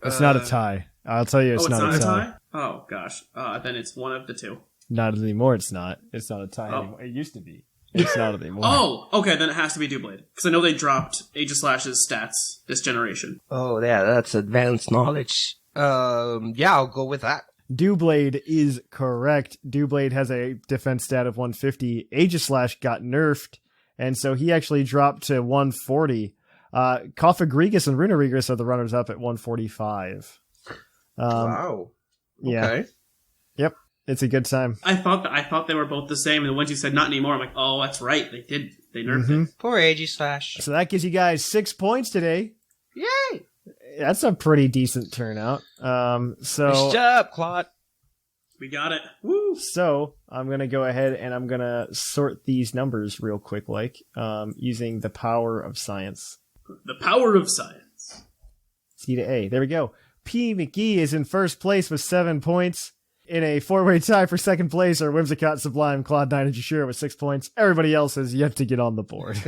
It's not a tie. I'll tell you, it's not a tie. Oh gosh, then it's one of the two. Not anymore. It's not. It's not a tie anymore. It used to be. It's not anymore. Oh, okay. Then it has to be Dewblade, because I know they dropped Aegislash's stats this generation. Oh, yeah, that's advanced knowledge. Yeah, I'll go with that. Dewblade is correct. Dewblade has a defense stat of 150. Aegislash got nerfed, and so he actually dropped to 140. Cofagrigus and Runerigus are the runners-up at 145. Wow. Yeah. Okay. Yep. It's a good time. I thought they were both the same, and once you said not anymore, I'm like, oh, that's right. They nerfed it. Poor Aegislash. So that gives you guys 6 points today. Yay! That's a pretty decent turnout. Nice job, Clod. We got it. Woo! So I'm going to go ahead and I'm going to sort these numbers real quick, using the power of science. The power of science. C to A. There we go. P. McGee is in first place with 7 points. In a 4-way tie for second place are Whimsicott, Sublime, Clod9, and Jushiro with 6 points. Everybody else has yet to get on the board.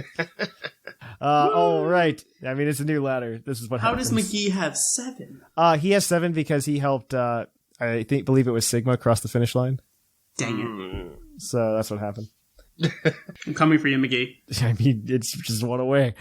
All right. I mean, it's a new ladder. This is what happens. How does McGee have 7? He has 7 because he helped, believe it was Sigma across the finish line. Dang it. So that's what happened. I'm coming for you, McGee. I mean, it's just one away.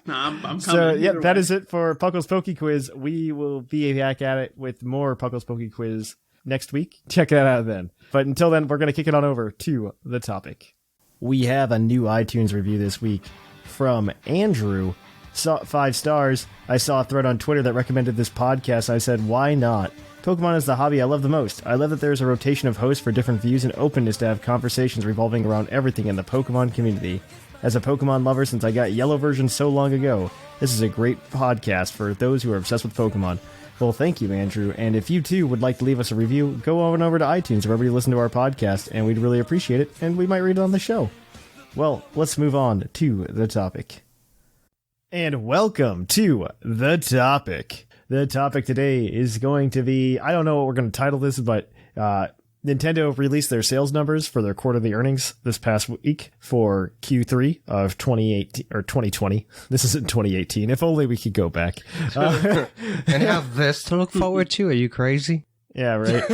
I'm coming. So, yeah, that is it for Puckle's Poke Quiz. We will be back at it with more Puckle's Poke Quiz next week. Check that out then. But until then, we're going to kick it on over to the topic. We have a new iTunes review this week from Andrew. 5 stars. I saw a thread on Twitter that recommended this podcast. I said, why not? Pokemon is the hobby I love the most. I love that there is a rotation of hosts for different views and openness to have conversations revolving around everything in the Pokemon community. As a Pokemon lover since I got Yellow version so long ago, this is a great podcast for those who are obsessed with Pokemon. Well, thank you, Andrew. And if you too would like to leave us a review, go on over to iTunes wherever you listen to our podcast, and we'd really appreciate it, and we might read it on the show. Well, let's move on to the topic. And welcome to the topic. The topic today is going to be, I don't know what we're going to title this, but Nintendo released their sales numbers for their quarterly earnings this past week for Q3 of 2018 or 2020. This isn't 2018. If only we could go back. And have this to look forward to. Are you crazy? Yeah, right.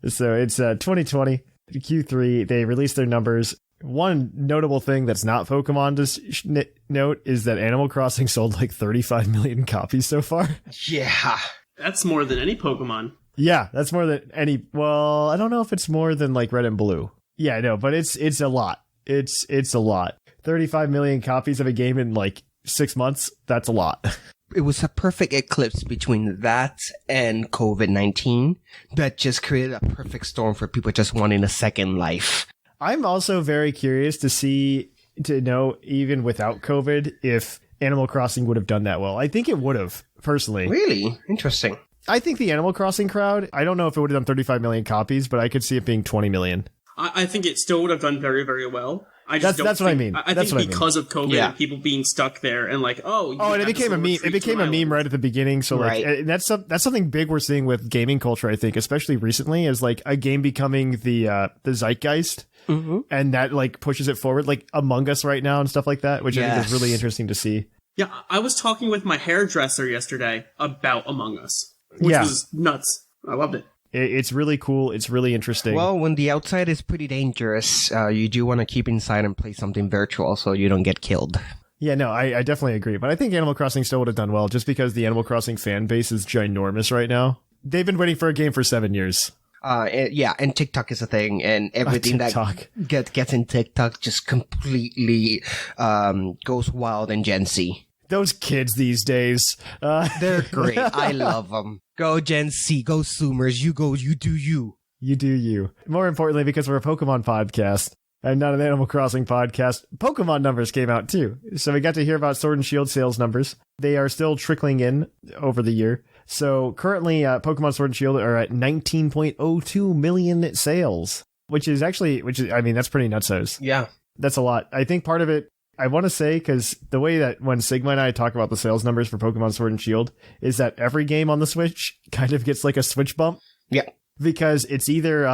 So it's 2020 Q3. They released their numbers. One notable thing that's not Pokemon to note is that Animal Crossing sold like 35 million copies so far. Yeah. That's more than any Pokemon. Yeah, that's more than any. Well, I don't know if it's more than like Red and Blue. Yeah, I know, but it's a lot. It's a lot. 35 million copies of a game in like 6 months. That's a lot. It was a perfect eclipse between that and COVID-19 that just created a perfect storm for people just wanting a second life. I'm also very curious to know, even without COVID, if Animal Crossing would have done that well. I think it would have, personally. Really? Interesting. I think the Animal Crossing crowd, I don't know if it would have done 35 million copies, but I could see it being 20 million. I think it still would have done very, very well. That's what I mean. I think because of COVID and people being stuck there and like, and it became a meme. It became a meme right at the beginning. So like, and that's something big we're seeing with gaming culture. I think, especially recently, is like a game becoming the zeitgeist, and that like pushes it forward, like Among Us right now and stuff like that, which I think is really interesting to see. Yeah, I was talking with my hairdresser yesterday about Among Us, which was nuts. I loved it. It's really cool. It's really interesting. Well, when the outside is pretty dangerous, you do want to keep inside and play something virtual so you don't get killed. Yeah, no, I definitely agree. But I think Animal Crossing still would have done well just because the Animal Crossing fan base is ginormous right now. They've been waiting for a game for 7 years. And TikTok is a thing, and everything that gets in TikTok just completely goes wild in Gen Z. Those kids these days. They're great. I love them. Go Gen Z, go Zoomers, you do you. You do you. More importantly, because we're a Pokemon podcast and not an Animal Crossing podcast, Pokemon numbers came out too. So we got to hear about Sword and Shield sales numbers. They are still trickling in over the year. So currently, Pokemon Sword and Shield are at 19.02 million sales, which is, that's pretty nutsos. Yeah. That's a lot. I think part of it, I want to say, because the way that when Sigma and I talk about the sales numbers for Pokemon Sword and Shield is that every game on the Switch kind of gets like a Switch bump. Yeah. Because it's either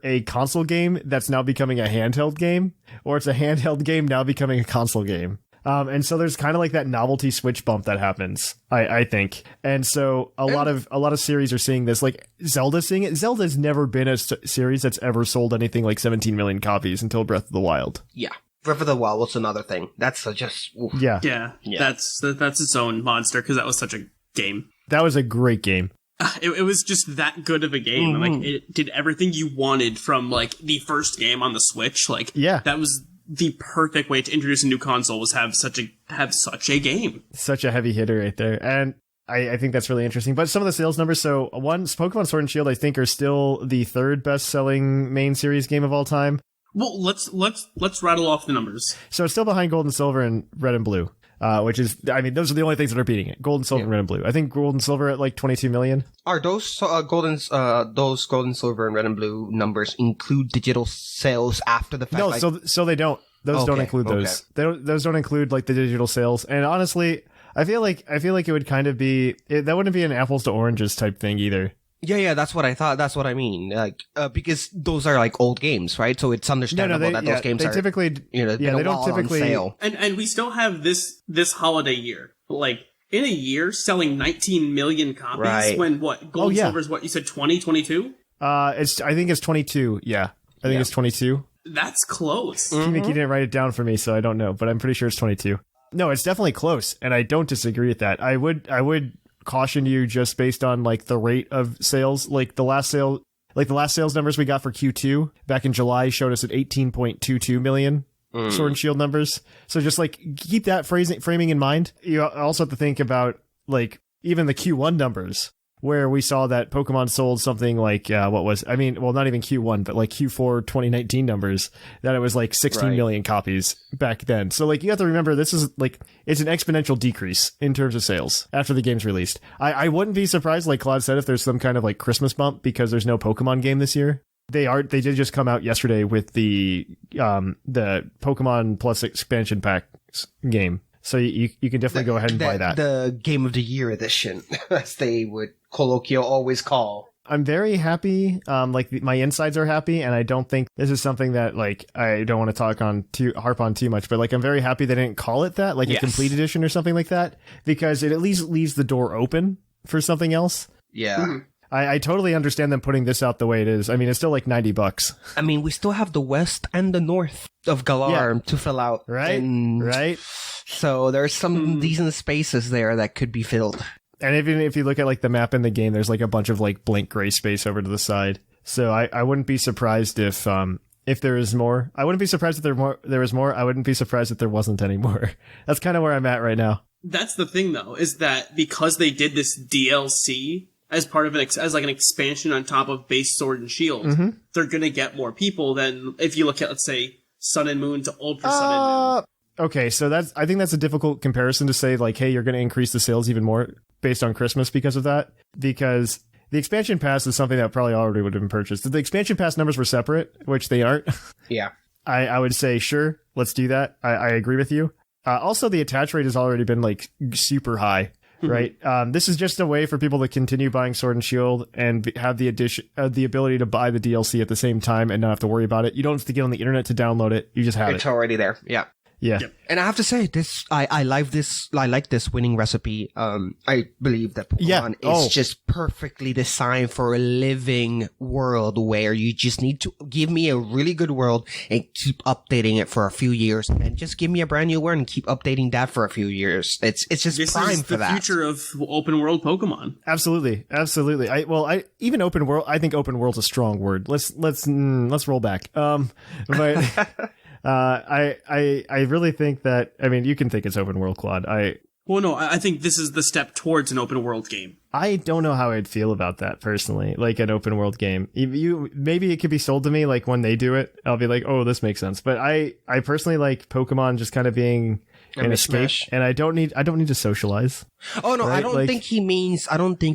a console game that's now becoming a handheld game, or it's a handheld game now becoming a console game. And so there's kind of like that novelty Switch bump that happens, I think. And so a lot of series are seeing this, like Zelda's seeing it. Zelda's never been a series that's ever sold anything like 17 million copies until Breath of the Wild. Yeah. Breath of the Wild was another thing. That's just... Oof. Yeah. That's its own monster, because that was such a game. That was a great game. It was just that good of a game. Mm-hmm. Like, it did everything you wanted from, like, the first game on the Switch. Like, that was the perfect way to introduce a new console, was have such a game. Such a heavy hitter right there. And I think that's really interesting. But some of the sales numbers, so Pokemon Sword and Shield, I think, are still the third best-selling main series game of all time. Well, let's rattle off the numbers. So it's still behind Gold and Silver and Red and Blue, which is, those are the only things that are beating it. Gold and Silver and Red and Blue. I think Gold and Silver at like 22 million. Are those Gold and Silver and Red and Blue numbers include digital sales after the fact? No, so they don't. Those don't include those. Those don't include like the digital sales. And honestly, I feel like it would kind of be that wouldn't be an apples to oranges type thing either. Yeah, that's what I thought. That's what I mean. Like, because those are like old games, right? So it's understandable that those games are typically, they don't typically sale. And we still have this holiday year, like in a year selling 19 million copies. Right. When what Gold and Silver is what you said 22? I think it's 22. Yeah, I think it's 22. That's close. Mm-hmm. Nick, you didn't write it down for me, so I don't know, but I'm pretty sure it's 22. No, it's definitely close, and I don't disagree with that. I would caution you just based on like the rate of sales, like the last sales numbers we got for Q2 back in July showed us at 18.22 million Sword and Shield numbers. So just like keep that framing in mind. You also have to think about like even the Q1 numbers, where we saw that Pokemon sold something like, not even Q1, but like Q4 2019 numbers, that it was like 16 million copies back then. So like you have to remember, this is like, it's an exponential decrease in terms of sales after the game's released. I wouldn't be surprised, like Claude said, if there's some kind of like Christmas bump because there's no Pokemon game this year. They did just come out yesterday with the Pokemon Plus expansion pack game. So you can definitely go ahead and buy that. The Game of the Year edition, as they would colloquial always call. I'm very happy. My insides are happy, and I don't think this is something that I don't want to harp on too much. But I'm very happy they didn't call it that, a complete edition or something like that, because it at least leaves the door open for something else. Yeah. Mm-hmm. I totally understand them putting this out the way it is. I mean, it's still $90. I mean, we still have the west and the north of Galar to fill out. Right. Right. So there's some decent spaces there that could be filled. And even if you look at the map in the game, there's a bunch of blank gray space over to the side. So I wouldn't be surprised if there is more. I wouldn't be surprised if there was more. I wouldn't be surprised if there wasn't any more. That's kind of where I'm at right now. That's the thing, though, is that because they did this DLC as part of an expansion on top of base Sword and Shield, they're gonna get more people than if you look at, let's say, Sun and Moon to Ultra Sun and Moon. Okay, so I think that's a difficult comparison to say, hey, you're going to increase the sales even more based on Christmas because of that. Because the expansion pass is something that probably already would have been purchased. If the expansion pass numbers were separate, which they aren't. Yeah. I would say, sure, let's do that. I agree with you. Also, the attach rate has already been super high, right? This is just a way for people to continue buying Sword and Shield and have the ability to buy the DLC at the same time and not have to worry about it. You don't have to get on the internet to download it. You just have It's already there. Yeah. Yeah. Yep. And I have to say, I like this winning recipe. I believe that Pokemon is just perfectly designed for a living world where you just need to give me a really good world and keep updating it for a few years, and just give me a brand new world and keep updating that for a few years. It's just this prime is for that. the future of open world Pokemon. Absolutely. Even open world. I think open world's a strong word. Let's roll back. But. I really think that, you can think it's open world, Claude. I think this is the step towards an open world game. I don't know how I'd feel about that personally, an open world game. Maybe it could be sold to me when they do it. I'll be like, oh, this makes sense. But I personally like Pokemon just kind of being an escape, and I don't need to socialize. Oh no, right? I don't think he means MMO.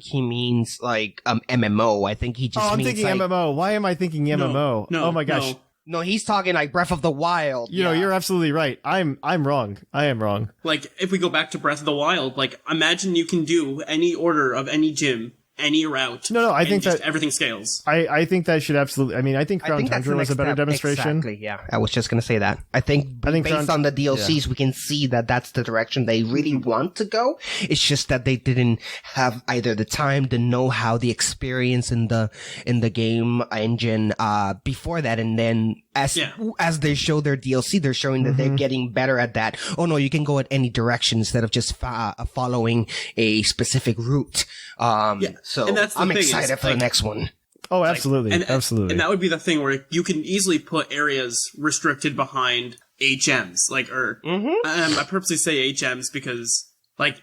I think he just I'm means thinking MMO. Why am I thinking MMO? No, oh my gosh. No, he's talking Breath of the Wild. You're absolutely right. I'm wrong. I am wrong. If we go back to Breath of the Wild, imagine you can do any order of any gym, any route. No, I think that everything scales. I think that should absolutely. I think Crown Tundra was a better demonstration. Exactly. Yeah, I was just gonna say that. I think based on the DLCs, we can see that that's the direction they really want to go. It's just that they didn't have either the time, the know-how, the experience in the game engine before that, and then as they show their DLC, they're showing that they're getting better at that. Oh no, you can go at any direction instead of just following a specific route. So I'm excited for the next one. Oh, absolutely. Absolutely. And that would be the thing where you can easily put areas restricted behind HMs. I purposely say HMs because,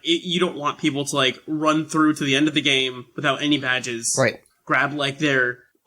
you don't want people to, run through to the end of the game without any badges. Right. Grab,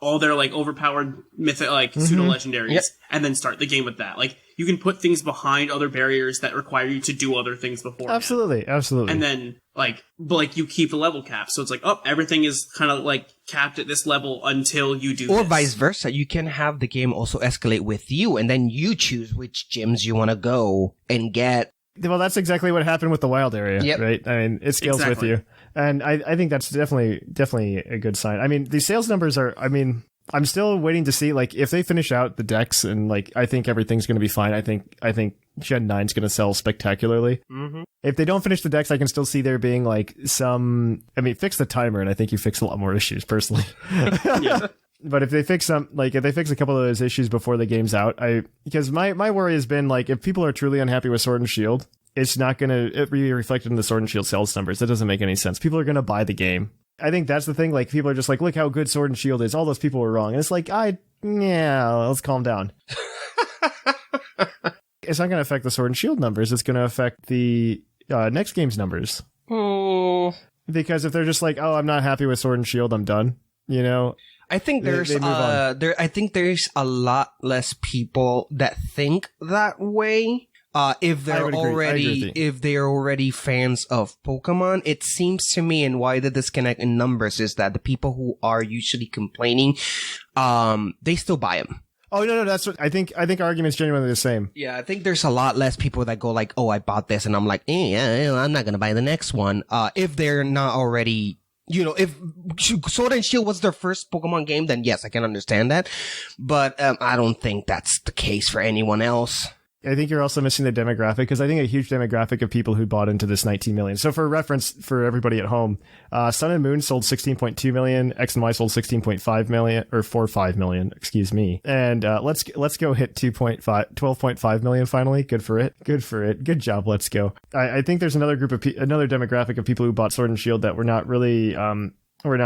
all their, overpowered pseudo-legendaries, and then start the game with that. You can put things behind other barriers that require you to do other things before. Absolutely. And then, you keep the level cap. So it's everything is kind of, capped at this level until you do Or vice versa. You can have the game also escalate with you, and then you choose which gyms you want to go and get. Well, that's exactly what happened with the wild area, right? It scales with you. And I think that's definitely a good sign. The sales numbers are, I'm still waiting to see, if they finish out the decks and, I think everything's going to be fine. I think Gen 9's going to sell spectacularly. Mm-hmm. If they don't finish the decks, I can still see there being, fix the timer, and I think you fix a lot more issues, personally. Yeah. But if they fix a couple of those issues before the game's out, because my worry has been, if people are truly unhappy with Sword and Shield, it's not going to be reflected in the Sword and Shield sales numbers. That doesn't make any sense. People are going to buy the game. I think that's the thing. People are just look how good Sword and Shield is. All those people were wrong. And it's let's calm down. It's not going to affect the Sword and Shield numbers. It's going to affect the next game's numbers. Oh. Because if they're just I'm not happy with Sword and Shield, I'm done. I think there's I think there's a lot less people that think that way. If they're already fans of Pokemon, it seems to me, and why the disconnect in numbers is that the people who are usually complaining, they still buy them. Oh no, that's what I think. I think our argument's genuinely the same. Yeah, I think there's a lot less people that go like, "Oh, I bought this," and I'm like, I'm not gonna buy the next one. If they're not already, if Sword and Shield was their first Pokemon game, then yes, I can understand that. But I don't think that's the case for anyone else. I think you're also missing the demographic, because I think a huge demographic of people who bought into this 19 million. So for reference, for everybody at home, Sun and Moon sold 16.2 million, X and Y sold 16.5 million, or 4.5 million, excuse me. And let's go hit 12.5 million finally. Good for it. Good job. Let's go. I think there's another another demographic of people who bought Sword and Shield that we're not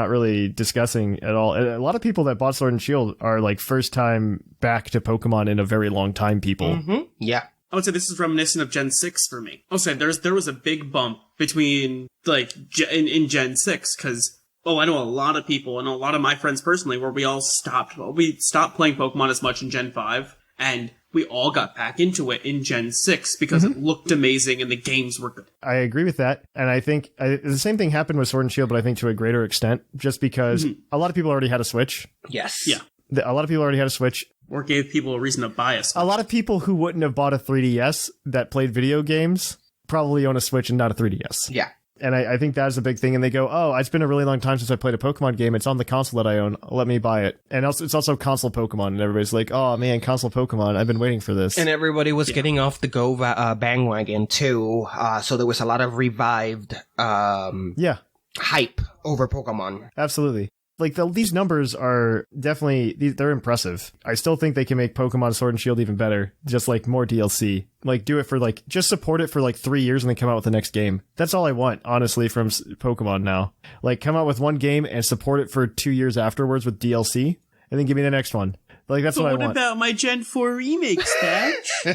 really discussing at all. A lot of people that bought Sword and Shield are like first time back to Pokemon in a very long time people. Mm-hmm. Yeah. I would say this is reminiscent of Gen 6 for me. I'll say there was a big bump between in Gen 6 because I know a lot of people and a lot of my friends personally where we stopped playing Pokemon as much in Gen 5 and we all got back into it in Gen 6 because it looked amazing and the games were good. I agree with that. And I think the same thing happened with Sword and Shield, but I think to a greater extent, just because a lot of people already had a Switch. Yes. Yeah. A lot of people already had a Switch. Or gave people a reason to buy a Switch. A lot of people who wouldn't have bought a 3DS that played video games probably own a Switch and not a 3DS. Yeah. And I think that's a big thing. And they go, oh, it's been a really long time since I played a Pokemon game. It's on the console that I own. Let me buy it. And also, it's also console Pokemon. And everybody's like, oh, man, console Pokemon. I've been waiting for this. And everybody was getting off the Go bandwagon, too. So there was a lot of revived hype over Pokemon. Absolutely. Like, these numbers are definitely, they're impressive. I still think they can make Pokemon Sword and Shield even better. Just, like, more DLC. Like, do it for, like, just support it for, like, 3 years and then come out with the next game. That's all I want, honestly, from Pokemon now. Like, come out with one game and support it for 2 years afterwards with DLC, and then give me the next one. Like, that's what I want. What about my Gen 4 remakes, Thatch?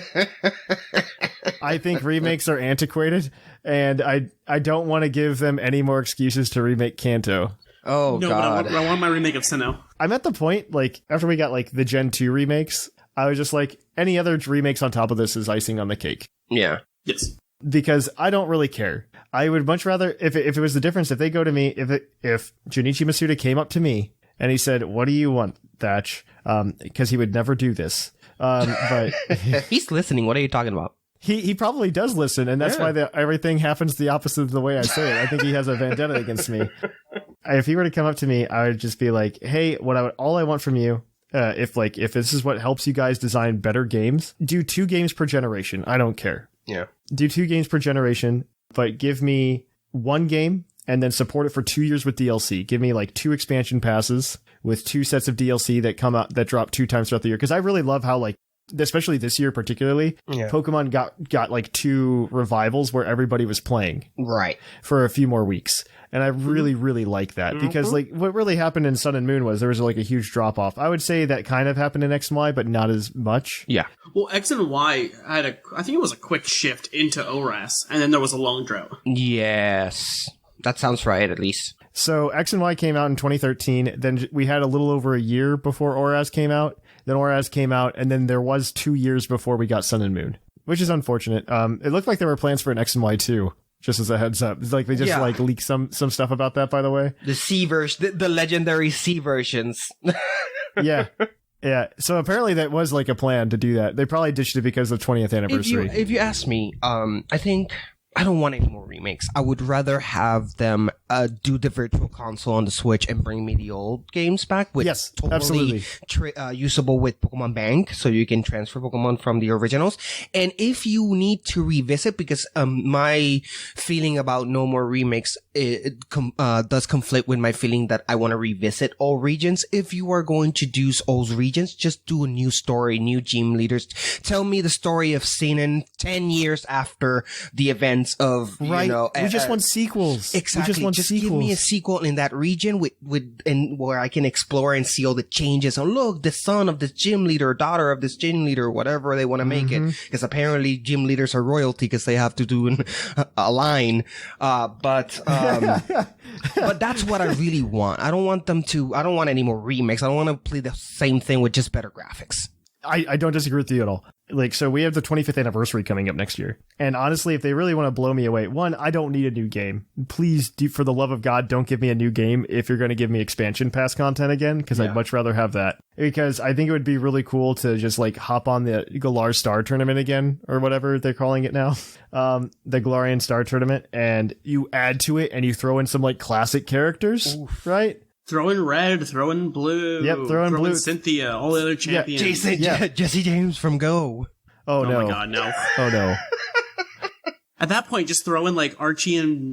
I think remakes are antiquated, and I don't want to give them any more excuses to remake Kanto. Oh, no, God. But I want my remake of Sinnoh. I'm at the point, like, after we got, like, the Gen 2 remakes, I was just like, any other remakes on top of this is icing on the cake. Yeah. Yes. Because I don't really care. I would much rather, if it was the difference, if they go to me, if Junichi Masuda came up to me and he said, what do you want, Thatch? Because he would never do this. But he's listening. What are you talking about? He probably does listen, and that's why everything happens the opposite of the way I say it. I think he has a vendetta against me. If he were to come up to me, I would just be like, "Hey, all I want from you, if this is what helps you guys design better games, do 2 games per generation. I don't care. Yeah, do 2 games per generation, but give me 1 game and then support it for 2 years with DLC. Give me like 2 expansion passes with 2 sets of DLC that come out that drop 2 times throughout the year. Because I really love how especially this year particularly, Pokemon got like 2 revivals where everybody was playing for a few more weeks. And I really, really like that because like what really happened in Sun and Moon was there was like a huge drop off. I would say that kind of happened in X and Y, but not as much. Yeah. Well, X and Y had I think it was a quick shift into ORAS, and then there was a long drought. Yes. That sounds right, at least. So X and Y came out in 2013. Then we had a little over a year before ORAS came out. Then ORAS came out, and then there was 2 years before we got Sun and Moon, which is unfortunate. It looked like there were plans for an X and Y too. Just as a heads up, it's like they just like leaked some stuff about that. By the way, the C version, the legendary C versions. Yeah. So apparently that was like a plan to do that. They probably ditched it because of the 20th anniversary. If you ask me, I think I don't want any more remakes. I would rather have them do the virtual console on the Switch and bring me the old games back with absolutely usable with Pokemon Bank, so you can transfer Pokemon from the originals. And if you need to revisit, because my feeling about no more remakes does conflict with my feeling that I want to revisit all regions. If you are going to do old regions, just do a new story, new gym leaders. Tell me the story of Sinan 10 years after the events of, we just want sequels. Exactly. We just want sequels. Give sequels. me a sequel in that region and where I can explore and see all the changes. Oh, look, the son of this gym leader, daughter of this gym leader, whatever they want to make it. Because apparently gym leaders are royalty because they have to do a line. But that's what I really want. I don't want any more remakes. I don't want to play the same thing with just better graphics. I don't disagree with you at all. Like, so we have the 25th anniversary coming up next year. And honestly, if they really want to blow me away, one, I don't need a new game. Please, for the love of God, don't give me a new game if you're going to give me expansion pass content again, because I'd much rather have that. Because I think it would be really cool to just like hop on the Galar Star Tournament again, or whatever they're calling it now. The Galarian Star Tournament, and you add to it and you throw in some like classic characters, right? Throw in red, throw in blue. Yep, throw in blue. Cynthia, all the other champions. Jesse James from Go. Oh no. Oh my god, no. Oh no. At that point, just throw in like Archie and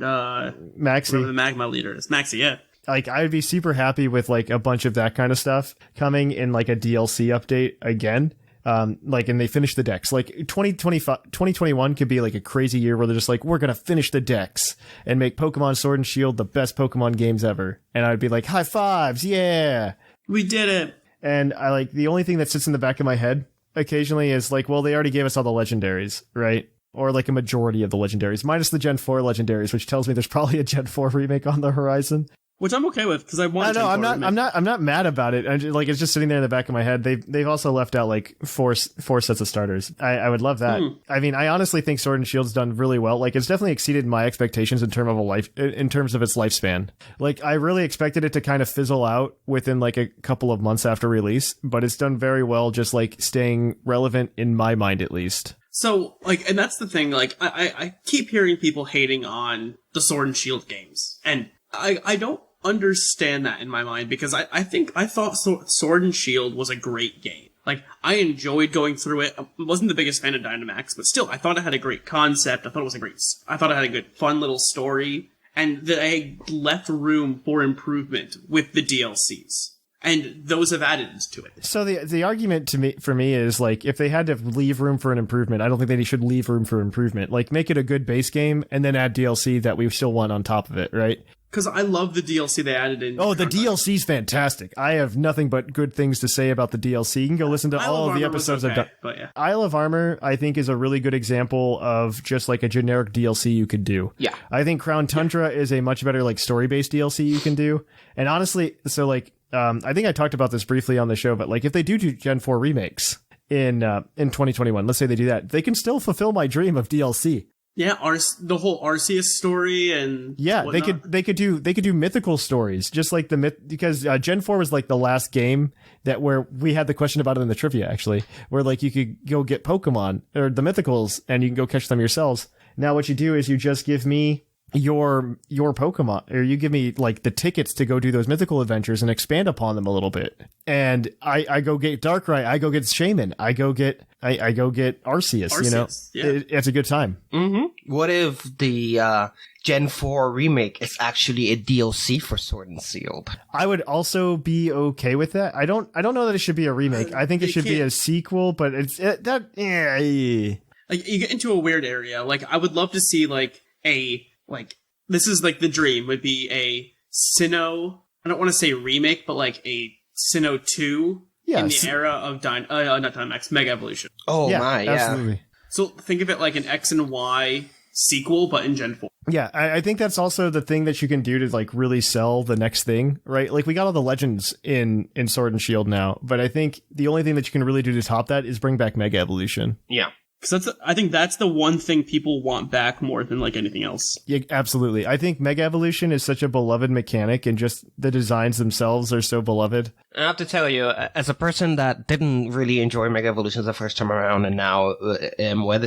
Maxie. the Magma leaders. Maxie, yeah. Like, I would be super happy with like a bunch of that kind of stuff coming in like a DLC update again. Like, and they finish the decks. Like 2021 could be like a crazy year where they're just like, we're gonna finish the decks and make Pokemon Sword and Shield the best Pokemon games ever. And I'd be like, high fives, yeah, we did it. And I like, the only thing that sits in the back of my head occasionally is like, well, they already gave us all the legendaries, right? Or like a majority of the legendaries, minus the Gen 4 legendaries, which tells me there's probably a Gen 4 remake on the horizon. Which I'm okay with, because I want. No, I'm not mad about it. Like, it's just sitting there in the back of my head. They've also left out like four sets of starters. I would love that. I mean, I honestly think Sword and Shield's done really well. Like, it's definitely exceeded my expectations in terms of its lifespan. Like, I really expected it to kind of fizzle out within like a couple of months after release, but it's done very well, just like staying relevant in my mind at least. So, like, and that's the thing. Like, I keep hearing people hating on the Sword and Shield games, and I don't understand that in my mind, because I thought Sword and Shield was a great game. Like, I enjoyed going through it. I wasn't the biggest fan of Dynamax, but still, I thought it had a great concept. I thought it had a good, fun little story, and that I left room for improvement with the DLCs. And those have added to it. So the argument for me is, like, if they had to leave room for an improvement, I don't think they should leave room for improvement. Like, make it a good base game and then add DLC that we still want on top of it, right? Because I love the DLC they added in. Oh, the DLC's fantastic. I have nothing but good things to say about the DLC. You can go listen to all of the episodes I've done. But yeah. Isle of Armor, I think, is a really good example of just like a generic DLC you could do. Yeah. I think Crown Tundra is a much better like story-based DLC you can do. And honestly, so like, I think I talked about this briefly on the show, but like if they do Gen 4 remakes in 2021, let's say they do that, they can still fulfill my dream of DLC. Yeah, the whole Arceus story and whatnot. they could do mythical stories, just like because Gen 4 was like the last game where we had the question about it in the trivia, actually, where like you could go get Pokemon or the mythicals and you can go catch them yourselves. Now what you do is you just give me your Pokemon, or you give me like the tickets to go do those mythical adventures and expand upon them a little bit. And I go get Darkrai, I go get Shaman, I go get Arceus, you know? Yeah. It's a good time. Mm-hmm. What if the Gen 4 remake is actually a DLC for Sword and Shield? I would also be okay with that. I don't know that it should be a remake. I think it should be a sequel, but like you get into a weird area. Like, I would love to see this is like the dream would be a Sinnoh. I don't want to say remake, but like a Sinnoh 2 in the era of not Dynamax, Mega Evolution. Oh yeah, absolutely. So think of it like an X and Y sequel, but in Gen 4. Yeah, I think that's also the thing that you can do to like really sell the next thing, right? Like we got all the legends in Sword and Shield now, but I think the only thing that you can really do to top that is bring back Mega Evolution. Yeah. Because I think that's the one thing people want back more than like anything else. Yeah, absolutely. I think Mega Evolution is such a beloved mechanic, and just the designs themselves are so beloved. I have to tell you, as a person that didn't really enjoy Mega Evolutions the first time around, and now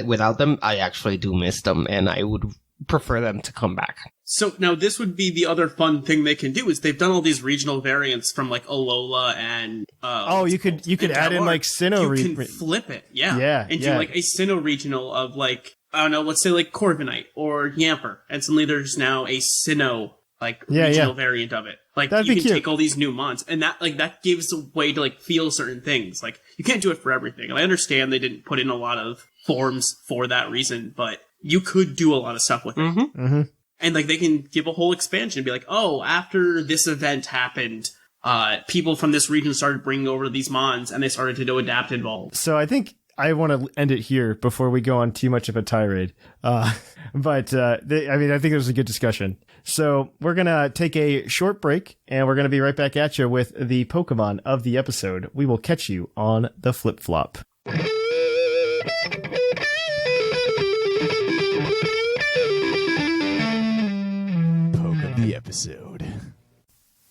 without them, I actually do miss them, and I would prefer them to come back. So now this would be the other fun thing they can do, is they've done all these regional variants from like Alola and you could add in like Sinnoh. You can flip it, into like a Sinnoh regional of like, I don't know, let's say like Corviknight or Yamper, and suddenly there's now a Sinnoh like regional variant of it. Like you can take all these new mons, and that gives a way to like feel certain things. Like you can't do it for everything, and I understand they didn't put in a lot of forms for that reason, but you could do a lot of stuff with it. Mm-hmm. Mm-hmm. And like they can give a whole expansion and be like, oh, after this event happened, people from this region started bringing over these mons, and they started to adapt and evolve. So I think I want to end it here before we go on too much of a tirade. I think it was a good discussion. So we're going to take a short break, and we're going to be right back at you with the Pokemon of the episode. We will catch you on the flip-flop. episode.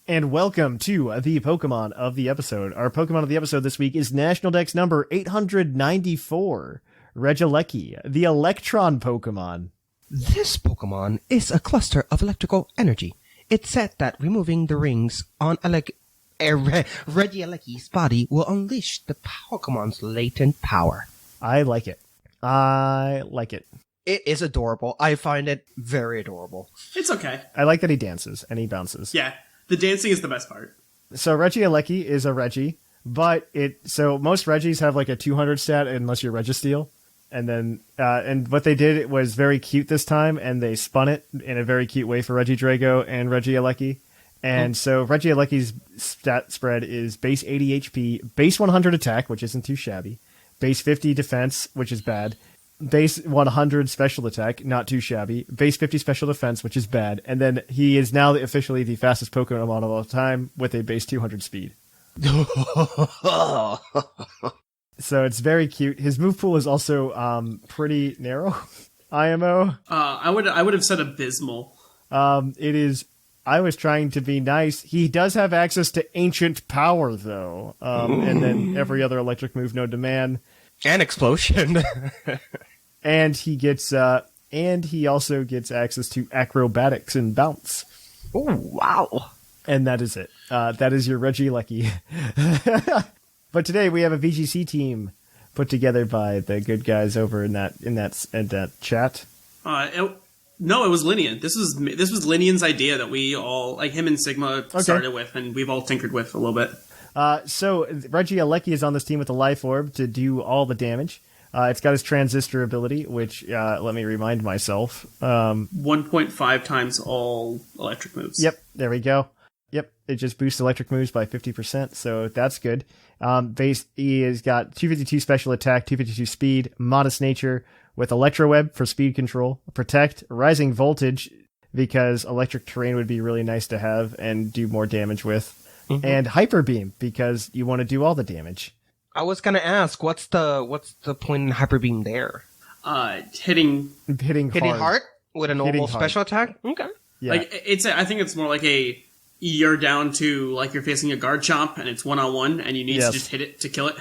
And welcome to the Pokemon of the episode. Our Pokemon of the episode this week is National Dex number 894, Regieleki, the Electron Pokemon. This Pokemon is a cluster of electrical energy. It's said that removing the rings on Regieleki's body will unleash the Pokemon's latent power. I like it. It is adorable. I find it very adorable. It's okay. I like that he dances and he bounces. Yeah, the dancing is the best part. So Regieleki is a Regi, but most Regis have like a 200 stat unless you're Registeel. And then, and what they did was very cute this time, and they spun it in a very cute way for Regidrago and Regieleki. And so Regieleki's stat spread is base 80 HP, base 100 attack, which isn't too shabby, base 50 defense, which is bad, base 100 special attack, not too shabby, base 50 special defense, which is bad, and then he is now officially the fastest Pokemon of all time with a base 200 speed. So it's very cute. His move pool is also pretty narrow. IMO. I would have said abysmal. It is. I was trying to be nice. He does have access to ancient power though, and then every other electric move known to man, and explosion. and he gets. And he also gets access to acrobatics and bounce. Oh wow! And that is it. That is your Regieleki. But today we have a VGC team put together by the good guys over in that chat. No, it was Linian. This was Linian's idea that we all, like him and Sigma, started with, and we've all tinkered with a little bit. So Regieleki is on this team with the Life Orb to do all the damage. It's got his Transistor ability, which let me remind myself. 1.5 times all electric moves. Yep, there we go. Yep, it just boosts electric moves by 50%, so that's good. He has got 252 special attack, 252 speed, modest nature, with Electro Web for speed control, protect, rising voltage, because electric terrain would be really nice to have and do more damage with, and Hyper Beam, because you want to do all the damage. I was gonna ask, what's the point in Hyper Beam there? Hitting hard with a normal special attack. Okay, yeah. I think it's more like you're down to, like, you're facing a guard chomp and it's 1-on-1 and you need to just hit it to kill it.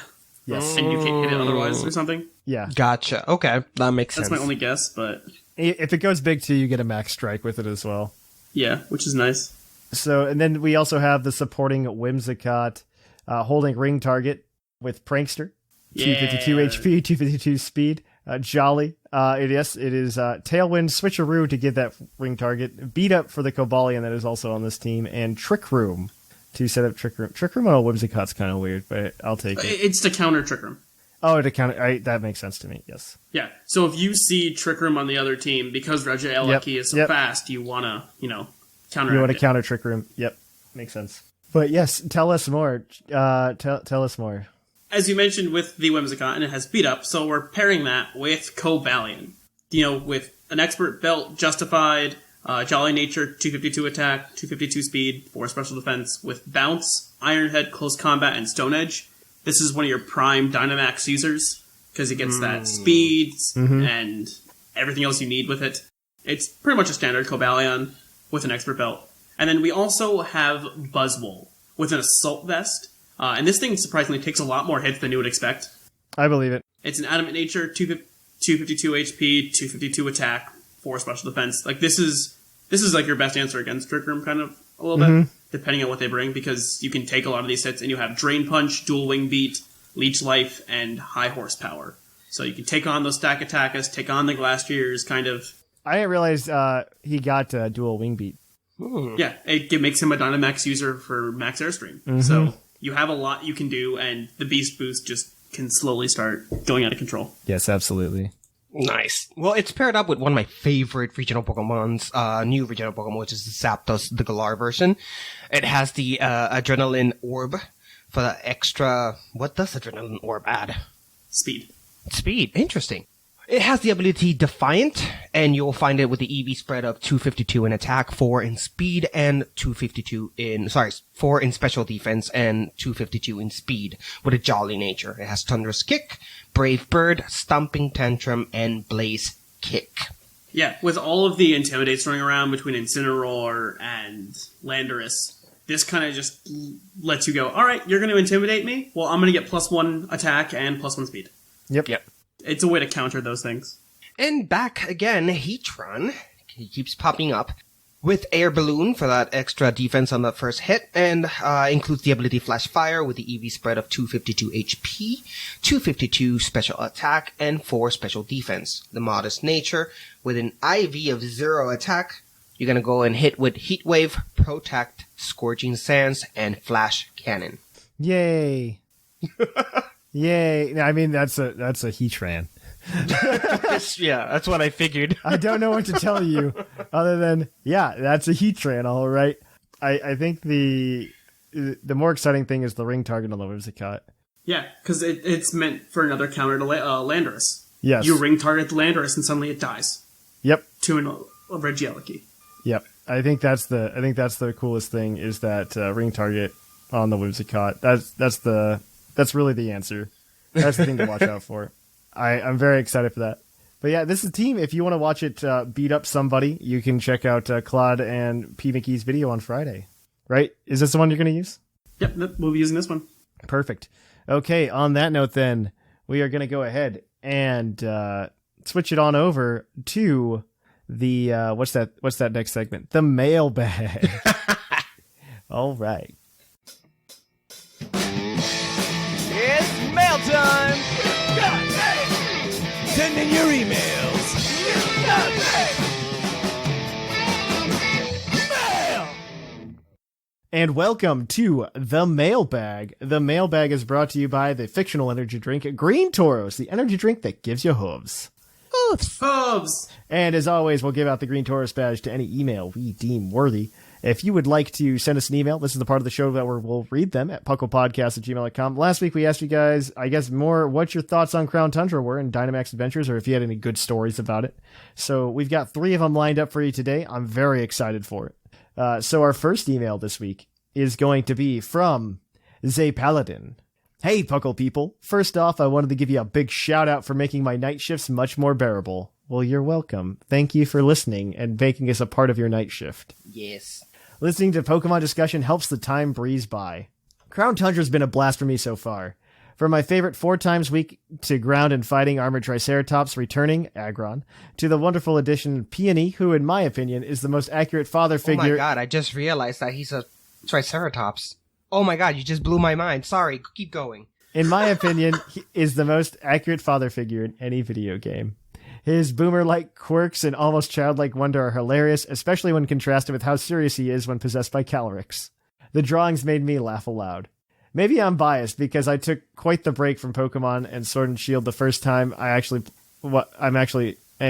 Yes. And you can't hit it otherwise or something. Yeah. Gotcha. Okay. That makes sense. That's my only guess, but... If it goes big too, you get a max strike with it as well. Yeah, which is nice. So, and then we also have the supporting Whimsicott holding ring target with Prankster. 252 HP, 252 speed. Jolly. It is Tailwind Switcheroo to give that ring target. Beat Up for the Cobalion that is also on this team. And Trick Room to set up Trick Room. Trick Room on a Whimsicott's kind of weird, but I'll take it. It's to counter Trick Room. Oh, to counter. That makes sense to me, yes. Yeah, so if you see Trick Room on the other team, because Regieleki is so fast, you want to, counter. You want to counter Trick Room. Yep, makes sense. But yes, tell us more. Tell us more. As you mentioned with the Whimsicott, and it has Beat Up, so we're pairing that with Cobalion. With an Expert Belt, Justified, Jolly Nature, 252 attack, 252 speed, 4 special defense, with Bounce, Iron Head, Close Combat, and Stone Edge. This is one of your prime Dynamax users, because it gets that speed and everything else you need with it. It's pretty much a standard Cobalion with an Expert Belt. And then we also have Buzzwole with an Assault Vest. And this thing surprisingly takes a lot more hits than you would expect. I believe it. It's an Adamant Nature, 252 HP, 252 attack, 4 special defense. Like, this is like your best answer against Trick Room, kind of, a little bit, depending on what they bring, because you can take a lot of these hits, and you have Drain Punch, Dual Wing Beat, Leech Life, and High Horsepower. So you can take on those Stack Attackers, take on the Glastriers, kind of. I didn't realize he got Dual Wing Beat. Yeah, it makes him a Dynamax user for Max Airstream. So you have a lot you can do, and the Beast Boost just can slowly start going out of control. Yes, absolutely. Nice. Well, it's paired up with one of my favorite regional Pokemon's, new regional Pokemon, which is the Zapdos, the Galar version. It has the Adrenaline Orb for the extra... What does Adrenaline Orb add? Speed. Interesting. It has the ability Defiant, and you'll find it with the EV spread of 252 in attack, 4 in speed, and 4 in special defense, and 252 in speed, with a Jolly Nature. It has Thunderous Kick, Brave Bird, Stomping Tantrum, and Blaze Kick. Yeah, with all of the Intimidates running around between Incineroar and Landorus, this kind of just lets you go, all right, you're going to Intimidate me? Well, I'm going to get +1 attack and +1 speed. Yep. It's a way to counter those things. And back again, Heatran. He keeps popping up with Air Balloon for that extra defense on the first hit, and includes the ability Flash Fire with the EV spread of 252 HP, 252 special attack, and 4 special defense. The modest nature with an IV of 0 attack. You're gonna go and hit with Heat Wave, Protect, Scorching Sands, and Flash Cannon. Yay! Yay! I mean, that's a Heatran. Yeah, that's what I figured. I don't know what to tell you other than, yeah, that's a Heatran, all right. I think the more exciting thing is the ring target on the Whimsicott. Yeah, because it's meant for another counter to Landorus. Yes. You ring target the Landorus and suddenly it dies. Yep. To a Regieleki. Yep. I think that's the coolest thing is that ring target on the Whimsicott. That's really the answer. That's the thing to watch out for. I'm very excited for that. But yeah, this is Team. If you want to watch it beat up somebody, you can check out Claude and P. McKee's video on Friday. Right? Is this the one you're going to use? Yep, we'll be using this one. Perfect. Okay, on that note then, we are going to go ahead and switch it on over to the, what's that next segment? The mailbag. All right. It's mail time! Send in your emails! Mail! And welcome to The Mailbag. The Mailbag is brought to you by the fictional energy drink Green Tauros, the energy drink that gives you hooves. Hooves! And as always, we'll give out the Green Tauros badge to any email we deem worthy. If you would like to send us an email, this is the part of the show that we'll read them at puclpodcast@gmail.com. Last week we asked you guys, I guess, more what your thoughts on Crown Tundra were in Dynamax Adventures, or if you had any good stories about it. So we've got 3 of them lined up for you today. I'm very excited for it. So our first email this week is going to be from Zay Paladin. Hey, Puckle people. First off, I wanted to give you a big shout out for making my night shifts much more bearable. Well, you're welcome. Thank you for listening and making us a part of your night shift. Yes. Listening to Pokemon discussion helps the time breeze by. Crown Tundra's been a blast for me so far. From my favorite 4 times week to ground and fighting Armored Triceratops returning, Aggron, to the wonderful addition Peony, who in my opinion is the most accurate father figure. Oh my god, I just realized that he's a Triceratops. Oh my god, you just blew my mind. Sorry, keep going. In my opinion, he is the most accurate father figure in any video game. His boomer-like quirks and almost childlike wonder are hilarious, especially when contrasted with how serious he is when possessed by Calyrex. The drawings made me laugh aloud. Maybe I'm biased because I took quite the break from Pokemon and Sword and Shield the first time and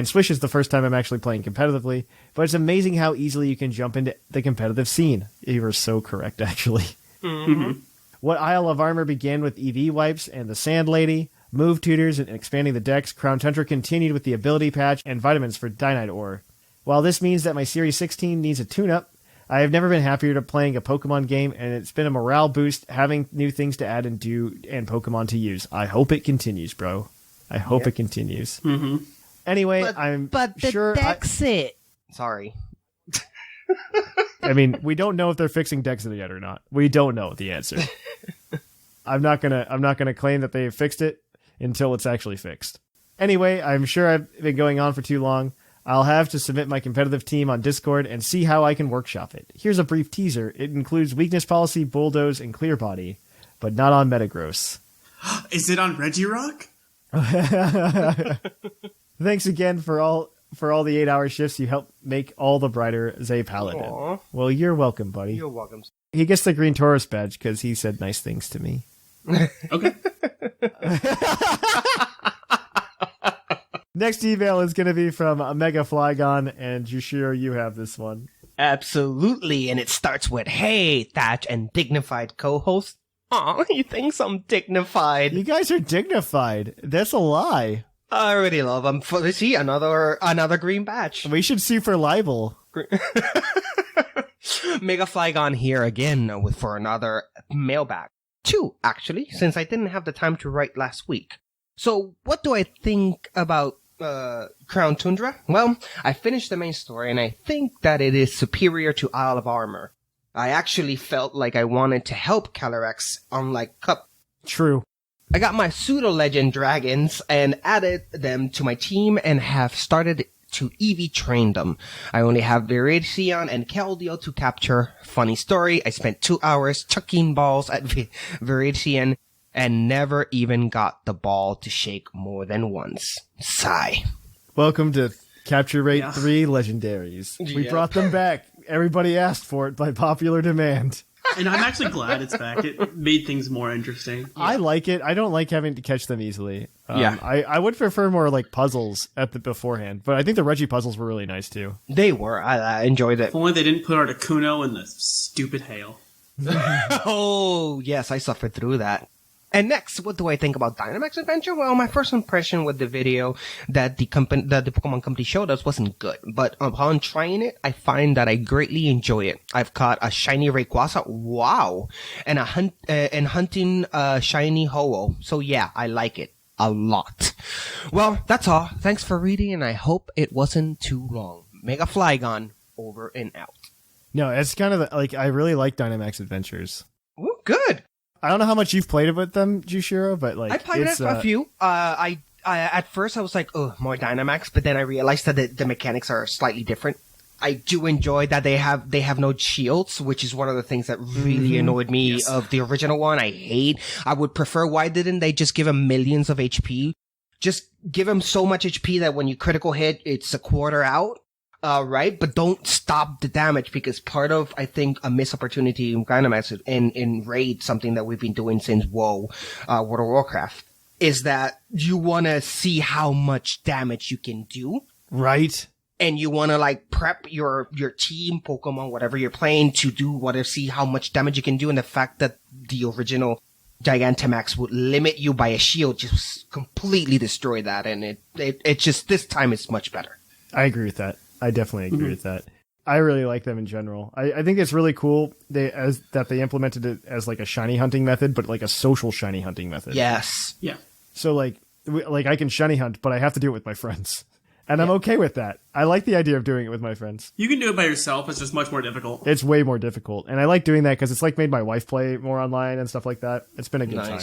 Swish is the first time I'm actually playing competitively, but it's amazing how easily you can jump into the competitive scene. You were so correct, actually. Mm-hmm. What Isle of Armor began with EV wipes and the Sand Lady, move tutors, and expanding the decks, Crown Tundra continued with the ability patch and vitamins for Dynite Ore. While this means that my Series 16 needs a tune-up, I have never been happier to playing a Pokemon game, and it's been a morale boost having new things to add and do and Pokemon to use. I hope it continues, bro. I hope it continues. Mm-hmm. Anyway, but the deck's it. Sorry. I mean, we don't know if they're fixing Dexit yet or not. We don't know the answer. I'm not gonna claim that they fixed it until it's actually fixed. Anyway, I'm sure I've been going on for too long. I'll have to submit my competitive team on Discord and see how I can workshop it. Here's a brief teaser. It includes Weakness Policy, Bulldoze, and Clear Body, but not on Metagross. Is it on Regirock? Thanks again for all the 8-hour shifts you helped make all the brighter, Zay Paladin. Aww. Well, you're welcome, buddy. You're welcome. He gets the Green Tauros badge because he said nice things to me. Okay. Next email is going to be from Mega Flygon, and Jushiro, you have this one. Absolutely, and it starts with, hey, Thatch and dignified co-host. Aw, he thinks I'm dignified. You guys are dignified. That's a lie. I already love him. See, another green badge. We should sue for libel. Mega Flygon here again for another mailbag. 2, actually, since I didn't have the time to write last week. So, what do I think about Crown Tundra? Well, I finished the main story, and I think that it is superior to Isle of Armor. I actually felt like I wanted to help Calyrex, unlike Cup. True. I got my pseudo-legend dragons and added them to my team and have started to EV train them. I only have Viridian and Keldeo to capture. Funny story, I spent 2 hours chucking balls at Viridian and never even got the ball to shake more than once. Sigh. Welcome to Capture Rate 3 Legendaries. We brought them back. Everybody asked for it by popular demand. And I'm actually glad it's back. It made things more interesting. I like it. I don't like having to catch them easily. Yeah. I would prefer more like puzzles at the beforehand, but I think the Reggie puzzles were really nice too. They were. I enjoyed it. If only they didn't put Articuno in the stupid hail. Oh, yes, I suffered through that. And next, what do I think about Dynamax Adventure? Well, my first impression with the video that the Pokemon company showed us wasn't good. But upon trying it, I find that I greatly enjoy it. I've caught a shiny Rayquaza, wow, and hunting a shiny Ho-Oh. So yeah, I like it a lot. Well, that's all. Thanks for reading, and I hope it wasn't too long. Mega Flygon, over and out. No, it's kind of like I really like Dynamax Adventures. Ooh, good. I don't know how much you've played with them, Jushiro, but like I played it a few. I at first I was like, oh, more Dynamax, but then I realized that the mechanics are slightly different. I do enjoy that they have no shields, which is one of the things that really annoyed me of the original one. I would prefer, why didn't they just give him millions of HP? Just give him so much HP that when you critical hit, it's a quarter out. Right? But don't stop the damage, because part of, I think, a missed opportunity in Dynamax in Raid, something that we've been doing since World of Warcraft, is that you want to see how much damage you can do. Right. And you want to like prep your team, Pokemon, whatever you're playing, to do whatever, see how much damage you can do. And the fact that the original Gigantamax would limit you by a shield just completely destroy that. And it just, this time it's much better. I agree with that. I definitely agree with that. I really like them in general. I think it's really cool that they implemented it as like a shiny hunting method, but like a social shiny hunting method. Yes. Yeah. So like I can shiny hunt, but I have to do it with my friends. And I'm okay with that. I like the idea of doing it with my friends. You can do it by yourself. It's just much more difficult. It's way more difficult. And I like doing that because it's like made my wife play more online and stuff like that. It's been a good time.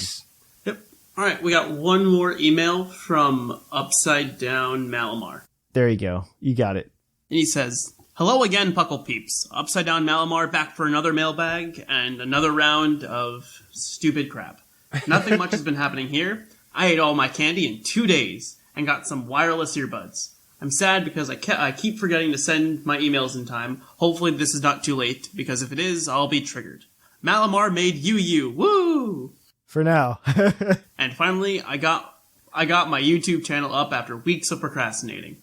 Yep. All right. We got one more email from Upside Down Malamar. There you go. You got it. And he says, hello again, Puckle Peeps. Upside Down Malamar back for another mailbag and another round of stupid crap. Nothing much has been happening here. I ate all my candy in 2 days and got some wireless earbuds. I'm sad because I keep forgetting to send my emails in time. Hopefully this is not too late, because if it is, I'll be triggered. Malamar made you. Woo! For now. And finally, I got my YouTube channel up after weeks of procrastinating.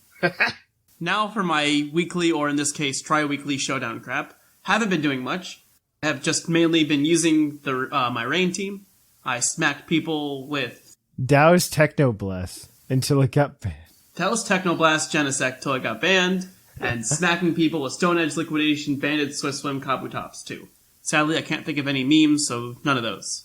Now for my weekly, or in this case, tri-weekly showdown crap. Haven't been doing much. I have just mainly been using my rain team. I smacked people with Dow's Technoblast until it got banned. Talos Technoblast Genesect till it got banned, and smacking people with Stone Edge Liquidation, Banded Swift Swim, Kabutops too. Sadly, I can't think of any memes, so none of those.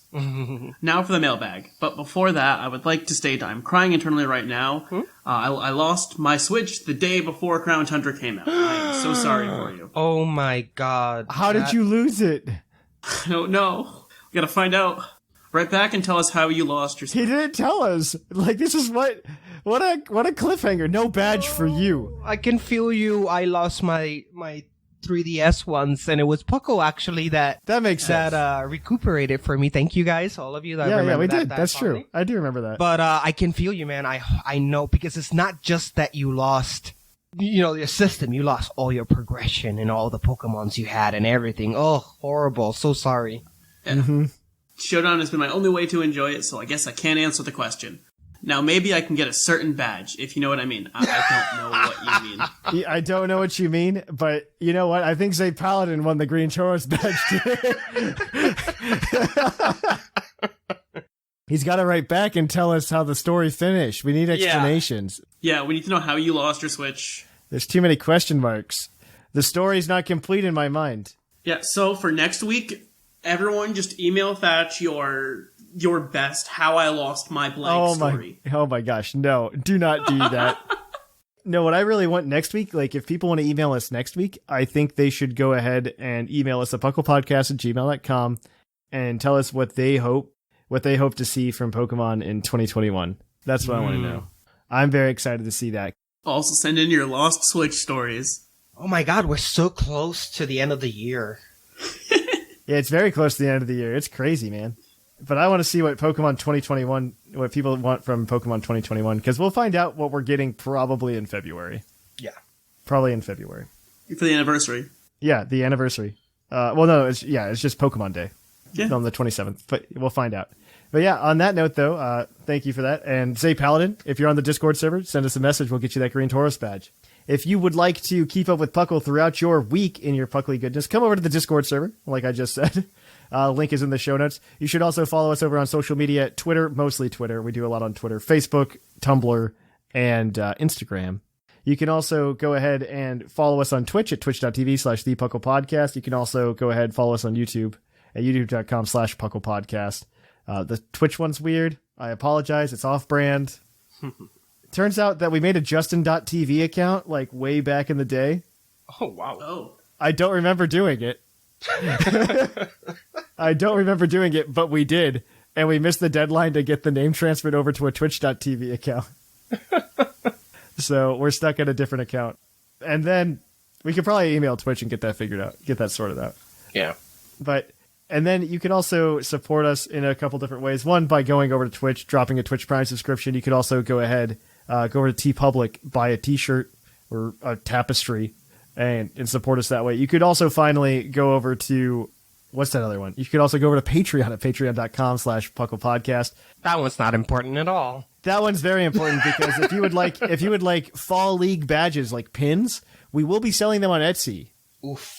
Now for the mailbag. But before that, I would like to state I'm crying internally right now. I lost my Switch the day before Crown Tundra came out. I am so sorry for you. Oh my god. How did you lose it? I don't know. We gotta find out. Write back and tell us how you lost your Switch. He didn't tell us. Like, this is what a cliffhanger. No badge for you. I can feel you. I lost my 3DS once, and it was Puckle actually that makes sense. That recuperated for me. Thank you guys, all of you that remember yeah, we that. did. That's true. I do remember that. But I can feel you, man. I know, because it's not just that you lost, your system. You lost all your progression and all the Pokemons you had and everything. Oh, horrible. So sorry. Yeah. Showdown has been my only way to enjoy it, so I guess I can't answer the question. Now, maybe I can get a certain badge, if you know what I mean. I don't know what you mean. I don't know what you mean, but you know what? I think Zay Paladin won the Green Chorus badge today. He's got to write back and tell us how the story finished. We need explanations. Yeah, we need to know how you lost your Switch. There's too many question marks. The story's not complete in my mind. Yeah, so for next week, everyone just email Thatch your best how I lost my blank story. Oh my gosh, no. Do not do that. No, what I really want next week, like if people want to email us next week, I think they should go ahead and email us at puclpodcast@gmail.com and tell us what they hope to see from Pokemon in 2021. That's what I want to know. I'm very excited to see that. Also, send in your Lost Switch stories. Oh my god, we're so close to the end of the year. Yeah, it's very close to the end of the year. It's crazy, man. But I want to see what Pokemon 2021, what people want from Pokemon 2021, because we'll find out what we're getting probably in February. Yeah. Probably in February. For the anniversary. Yeah, the anniversary. Well, no, it's just Pokemon Day. Yeah. On the 27th, but we'll find out. But yeah, on that note, though, thank you for that. And say Paladin, if you're on the Discord server, send us a message. We'll get you that green Tauros badge. If you would like to keep up with Puckle throughout your week in your Puckly goodness, come over to the Discord server, like I just said. Link is in the show notes. You should also follow us over on social media, Twitter, mostly Twitter. We do a lot on Twitter, Facebook, Tumblr, and Instagram. You can also go ahead and follow us on Twitch at twitch.tv/thepucklepodcast. You can also go ahead and follow us on YouTube at youtube.com/pucklepodcast. The Twitch one's weird. I apologize. It's off-brand. Turns out that we made a Justin.tv account like way back in the day. Oh, wow. Oh. I don't remember doing it. I don't remember doing it, but we did. And we missed the deadline to get the name transferred over to a Twitch.tv account. So we're stuck at a different account. And then we could probably email Twitch and get that figured out, get that sorted out. Yeah. And then you can also support us in a couple different ways. One, by going over to Twitch, dropping a Twitch Prime subscription. You could also go ahead, go over to TeePublic, buy a t-shirt or a tapestry and support us that way. You could also finally go over to, what's that other one? You could also go over to Patreon at patreon.com/puclepodcast. That one's not important at all. That one's very important because if you would like Fall League badges like pins, we will be selling them on Etsy. Oof.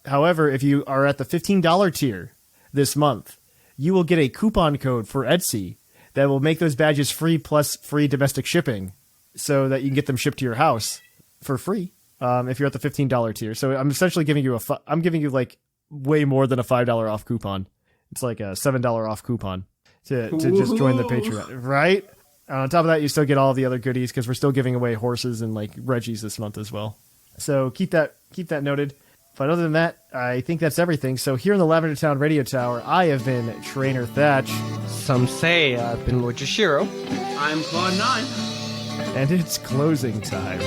However, if you are at the $15 tier this month, you will get a coupon code for Etsy that will make those badges free plus free domestic shipping so that you can get them shipped to your house for free if you're at the $15 tier. So I'm essentially giving you I'm giving you like way more than a $5 off coupon. It's like a $7 off coupon to just join the Patreon, right? And on top of that, you still get all of the other goodies because we're still giving away horses and like Reggies this month as well. So keep that noted. But other than that, I think that's everything. So here in the Lavender Town Radio Tower, I have been Trainer Thatch. Some say I've been Lord Jushiro. I'm Clod9. And it's closing time.